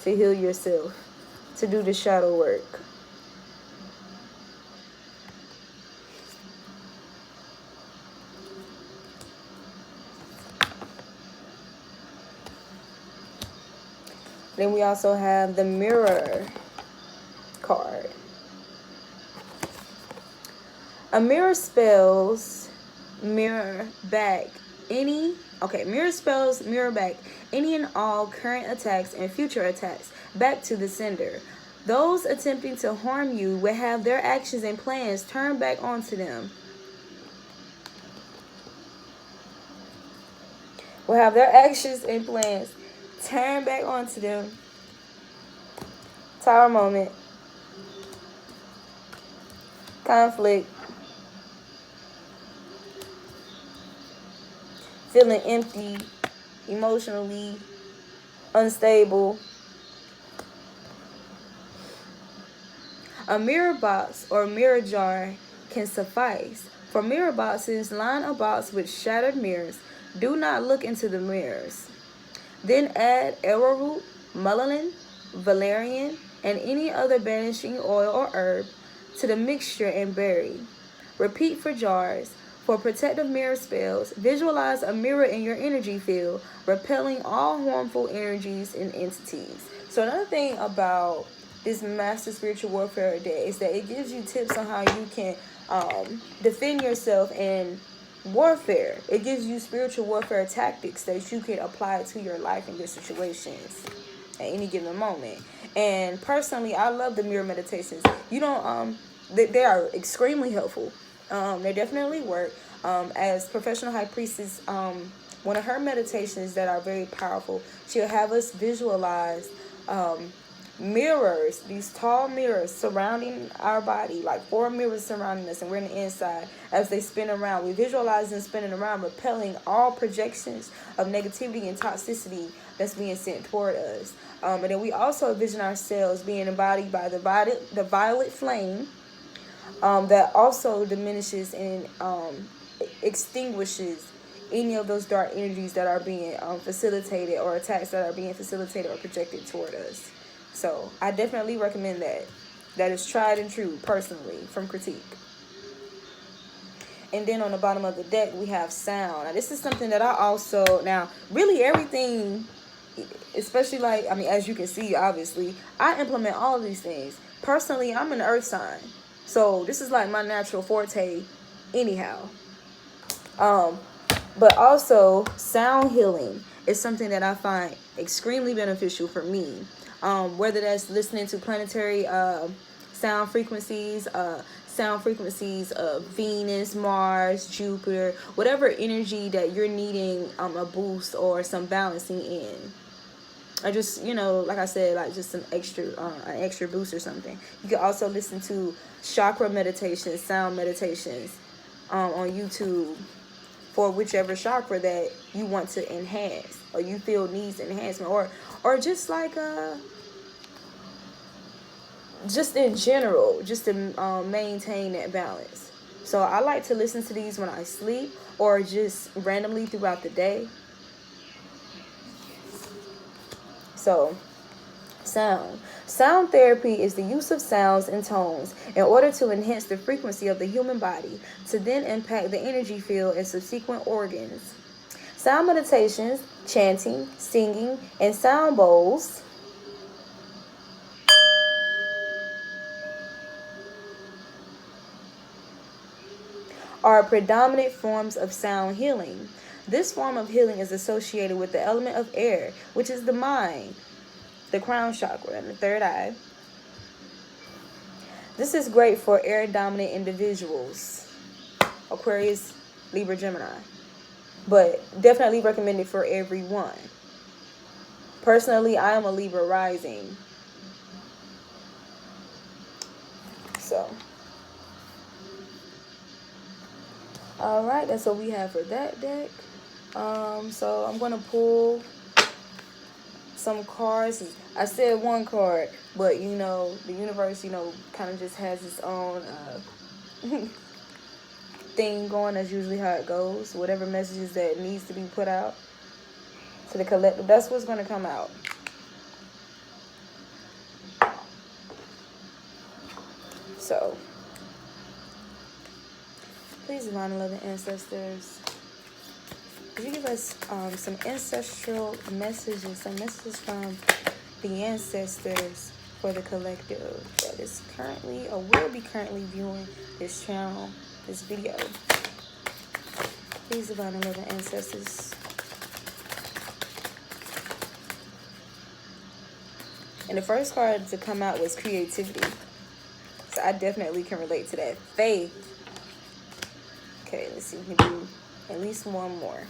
to heal yourself, to do the shadow work. Then we also have the Mirror card. A mirror spells mirror back mirror spells mirror back any and all current attacks and future attacks back to the sender. Those attempting to harm you will have their actions and plans turned back onto them. Will have their actions and plans turned back onto them. Tower moment. Conflict. Feeling empty, emotionally unstable. A mirror box or mirror jar can suffice. For mirror boxes, line a box with shattered mirrors. Do not look into the mirrors. Then add arrowroot, mullein, valerian, and any other banishing oil or herb to the mixture and bury. Repeat for jars. For protective mirror spells, visualize a mirror in your energy field, repelling all harmful energies and entities. So another thing about this Master Spiritual Warfare deck is that it gives you tips on how you can defend yourself in warfare. It gives you spiritual warfare tactics that you can apply to your life and your situations at any given moment. And personally, I love the mirror meditations. You don't they are extremely helpful. They definitely work. As professional high priestess, one of her meditations that are very powerful, she'll have us visualize mirrors, these tall mirrors surrounding our body, like 4 mirrors surrounding us, and we're in the inside. As they spin around, we visualize them spinning around, repelling all projections of negativity and toxicity that's being sent toward us. And then we also envision ourselves being embodied by the violet flame, that also diminishes and extinguishes any of those dark energies that are being facilitated, or attacks that are being facilitated or projected toward us. So I definitely recommend that. That is tried and true, personally, from Kritek. And then on the bottom of the deck, we have sound. Now, this is something that now, really everything, especially as you can see, obviously, I implement all of these things. Personally, I'm an earth sign. So this is like my natural forte anyhow. But also, sound healing is something that I find extremely beneficial for me. Whether that's listening to planetary sound frequencies of Venus, Mars, Jupiter, whatever energy that you're needing a boost or some balancing in. Or just, like I said, like just an extra boost or something. You can also listen to chakra meditations, sound meditations on YouTube for whichever chakra that you want to enhance or you feel needs enhancement, or just like just in general, just to maintain that balance. So I like to listen to these when I sleep or just randomly throughout the day. So Sound. Sound therapy is the use of sounds and tones in order to enhance the frequency of the human body to then impact the energy field and subsequent organs. Sound meditations, chanting, singing, and sound bowls are predominant forms of sound healing. This form of healing is associated with the element of air, which is the mind, the crown chakra, and the third eye. This is great for air-dominant individuals, Aquarius, Libra, Gemini, but definitely recommended for everyone. Personally, I am a Libra Rising, so. Alright, that's what we have for that deck. So I'm going to pull some cards. I said one card, but you know, the universe, you know, kind of just has its own thing going. That's usually how it goes. Whatever messages that needs to be put out to the collective, that's what's going to come out. So, please, divine and loving ancestors, could you give us some ancestral messages, some messages from the ancestors for the collective that is currently or will be currently viewing this channel, this video? Please, divine and loving ancestors. And the first card to come out was creativity. So I definitely can relate to that. Faith. Okay, let's see if we can do at least one more.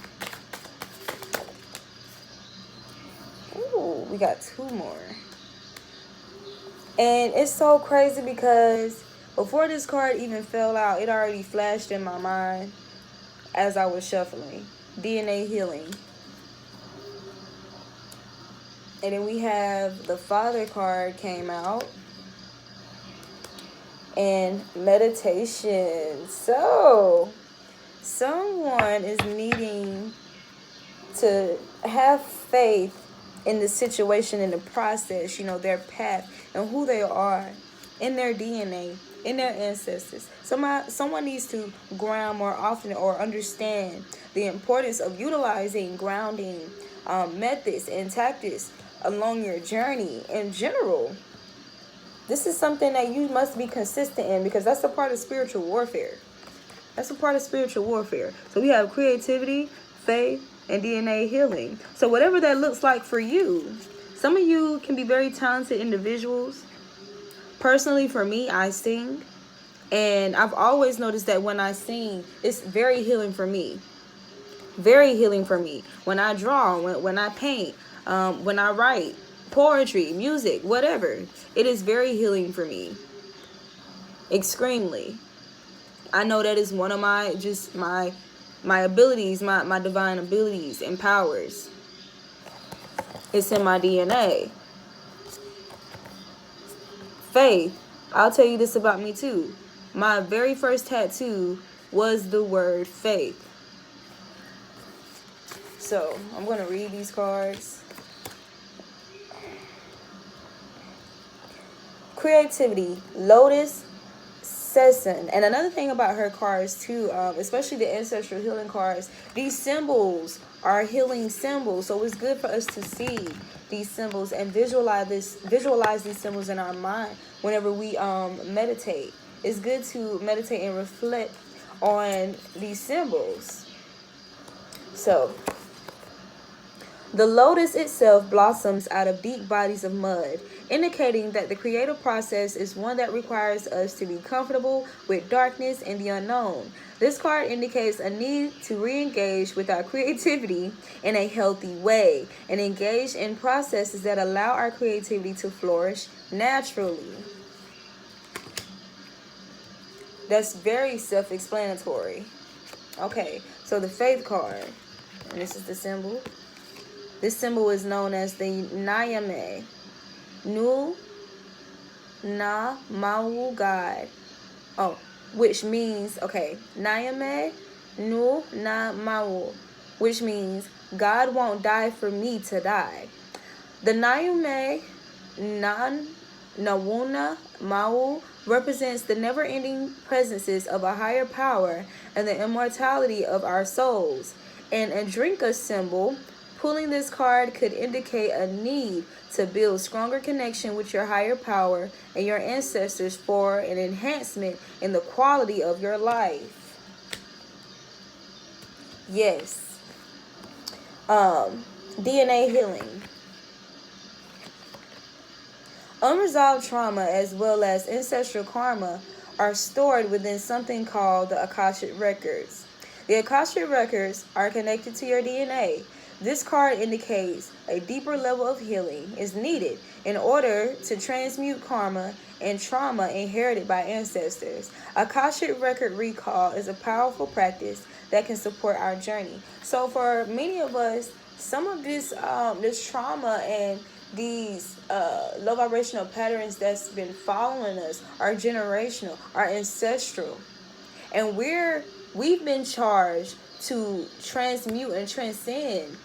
Ooh, we got two more. And it's so crazy because before this card even fell out, it already flashed in my mind as I was shuffling. DNA healing. And then we have the Father card came out. And meditation. So, someone is needing to have faith in the situation, in the process, you know, their path and who they are, in their DNA, in their ancestors. Someone needs to ground more often or understand the importance of utilizing grounding methods and tactics along your journey in general. This is something that you must be consistent in because that's a part of spiritual warfare. That's a part of spiritual warfare. So we have creativity, faith, and DNA healing. So whatever that looks like for you, some of you can be very talented individuals. Personally, for me, I sing. And I've always noticed that when I sing, it's very healing for me. Very healing for me. When I draw, when I paint, when I write, poetry, music, whatever. It is very healing for me. Extremely. I know that is one of my abilities, my divine abilities and powers. It's in my DNA. Faith. I'll tell you this about me too. My very first tattoo was the word faith. So, I'm going to read these cards. Creativity, Lotus, Sesson. And another thing about her cards too, especially the ancestral healing cards, these symbols are healing symbols. So it's good for us to see these symbols and visualize these symbols in our mind whenever we meditate. It's good to meditate and reflect on these symbols. So the lotus itself blossoms out of deep bodies of mud, indicating that the creative process is one that requires us to be comfortable with darkness and the unknown. This card indicates a need to re-engage with our creativity in a healthy way and engage in processes that allow our creativity to flourish naturally. That's very self-explanatory. Okay, so the faith card, and this is the symbol. This symbol is known as the Nyame. Nu Na Mau God. Oh, which means, okay, Nyame Nu Na Mau, which means God won't die for me to die. The Nyame Nawuna Mau represents the never-ending presences of a higher power and the immortality of our souls. And a drinker symbol, pulling this card could indicate a need to build stronger connection with your higher power and your ancestors for an enhancement in the quality of your life. Yes. DNA healing. Unresolved trauma as well as ancestral karma are stored within something called the Akashic Records. The Akashic Records are connected to your DNA. This card indicates a deeper level of healing is needed in order to transmute karma and trauma inherited by ancestors. Akashic Record recall is a powerful practice that can support our journey. So for many of us, some of this trauma and these low vibrational patterns that's been following us are generational, are ancestral, and we've been charged to transmute and transcend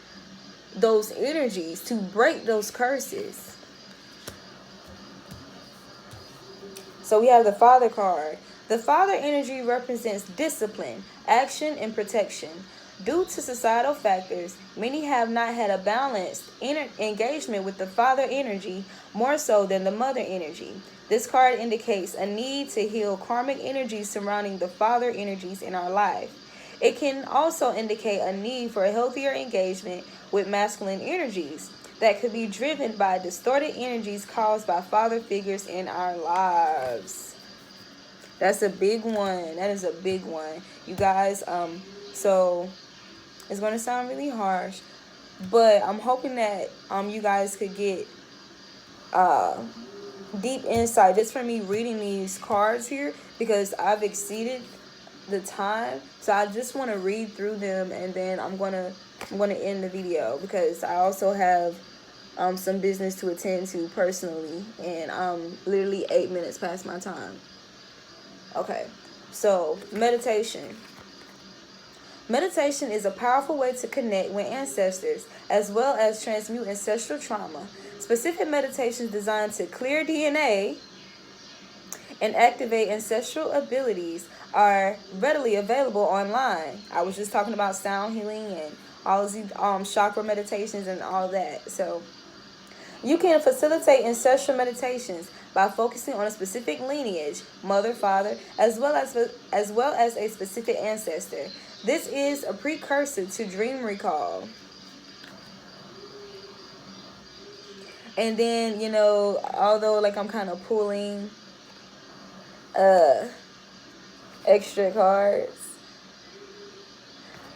those energies, to break those curses. So we have the Father card. The Father energy represents discipline, action, and protection. Due to societal factors, many have not had a balanced engagement with the Father energy more so than the Mother energy. This card indicates a need to heal karmic energies surrounding the Father energies in our life. It can also indicate a need for a healthier engagement with masculine energies that could be driven by distorted energies caused by father figures in our lives. That's a big one. That is a big one. You guys, so it's going to sound really harsh, but I'm hoping that you guys could get deep insight just from me reading these cards here, because I've exceeded the time. So I just want to read through them, and then I'm going to end the video because I also have some business to attend to personally, and I'm literally 8 minutes past my time. Okay, so meditation. Meditation is a powerful way to connect with ancestors as well as transmute ancestral trauma. Specific meditations designed to clear DNA and activate ancestral abilities are readily available online. I was just talking about sound healing and all of these chakra meditations and all that. So you can facilitate ancestral meditations by focusing on a specific lineage, mother, father, as well as a specific ancestor. This is a precursor to dream recall. And then, although like I'm kind of pulling extra cards,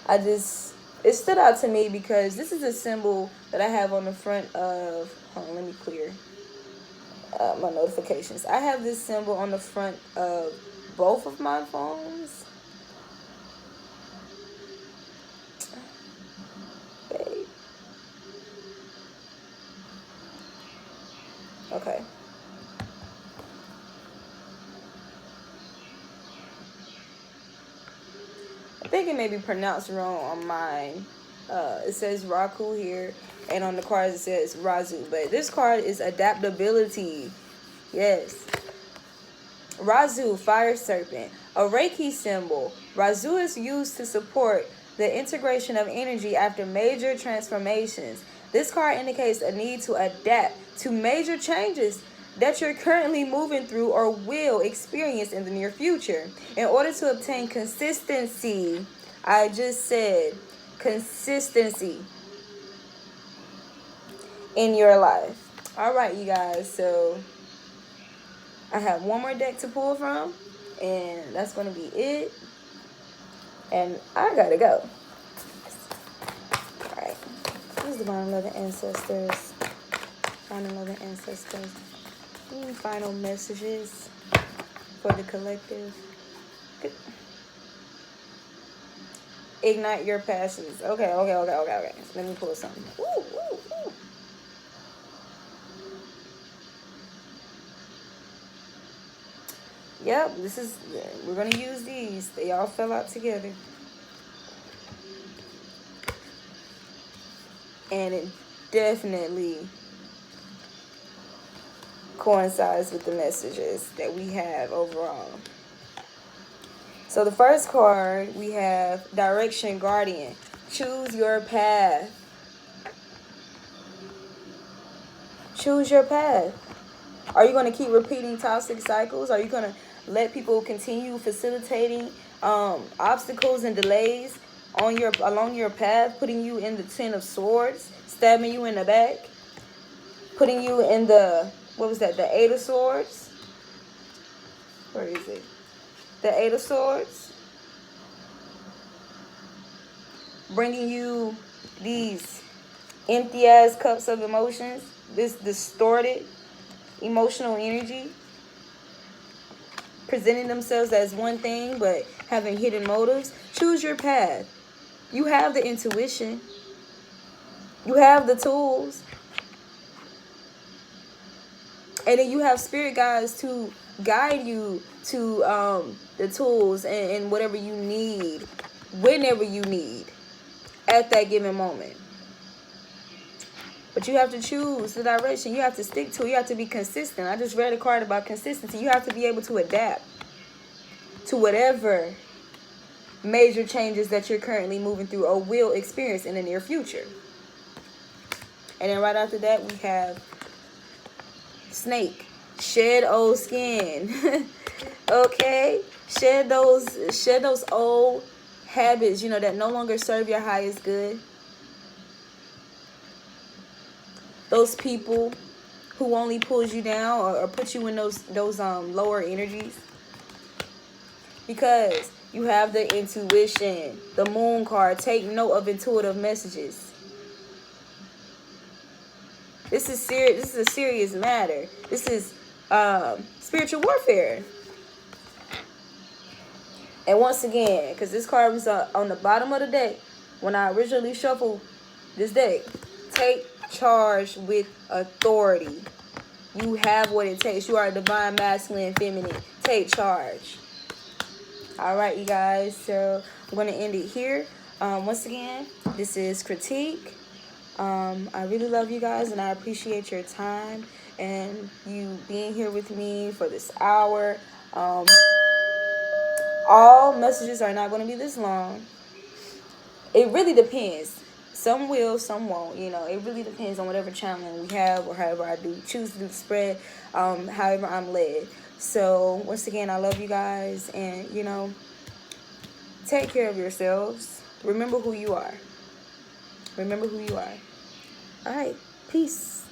it stood out to me because this is a symbol that I have on the front of, hold on, let me clear my notifications. I have this symbol on the front of both of my phones. Babe. Okay. I think it may be pronounced wrong on mine. It says Raku here, and on the cards it says Razu. But this card is adaptability. Yes. Razu, fire serpent, a Reiki symbol. Razu is used to support the integration of energy after major transformations. This card indicates a need to adapt to major changes that you're currently moving through or will experience in the near future. In order to obtain consistency, I just said consistency in your life. All right, you guys, so I have one more deck to pull from, and that's going to be it. And I gotta go. All right, here's the bottom of the ancestors. Bottom of the ancestors. Any final messages for the collective? Good. Ignite your passions. Okay. Let me pull something. Woo. Yep, we're going to use these. They all fell out together. And it definitely coincides with the messages that we have overall. So the first card, we have Direction Guardian. Choose your path. Choose your path. Are you going to keep repeating toxic cycles? Are you going to let people continue facilitating obstacles and delays along your path, putting you in the Ten of Swords, stabbing you in the back, putting you in the, what was that, the Eight of Swords? Where is it? The Eight of Swords. Bringing you these empty ass cups of emotions, this distorted emotional energy, presenting themselves as one thing but having hidden motives. Choose your path. You have the intuition. You have the tools. And then you have spirit guides to guide you to the tools and whatever you need, whenever you need, at that given moment. But you have to choose the direction. You have to stick to it. You have to be consistent. I just read a card about consistency. You have to be able to adapt to whatever major changes that you're currently moving through or will experience in the near future. And then right after that, we have Snake. Shed old skin. Okay? Shed those old habits, you know, that no longer serve your highest good. Those people who only pulls you down or put you in those lower energies. Because you have the intuition, the Moon card. Take note of intuitive messages. This is serious. This is a serious matter. This is spiritual warfare. And once again, because this card was on the bottom of the deck when I originally shuffled this deck, take charge with authority. You have what it takes. You are a divine masculine, feminine. Take charge. All right, you guys. So I'm going to end it here. Once again, this is Kritek. I really love you guys, and I appreciate your time and you being here with me for this hour. All messages are not going to be this long. It really depends. Some will, some won't. You know, it really depends on whatever channeling we have or however I choose to do the spread, however I'm led. So once again, I love you guys, and you know, take care of yourselves. Remember who you are. Remember who you are. All right. Peace.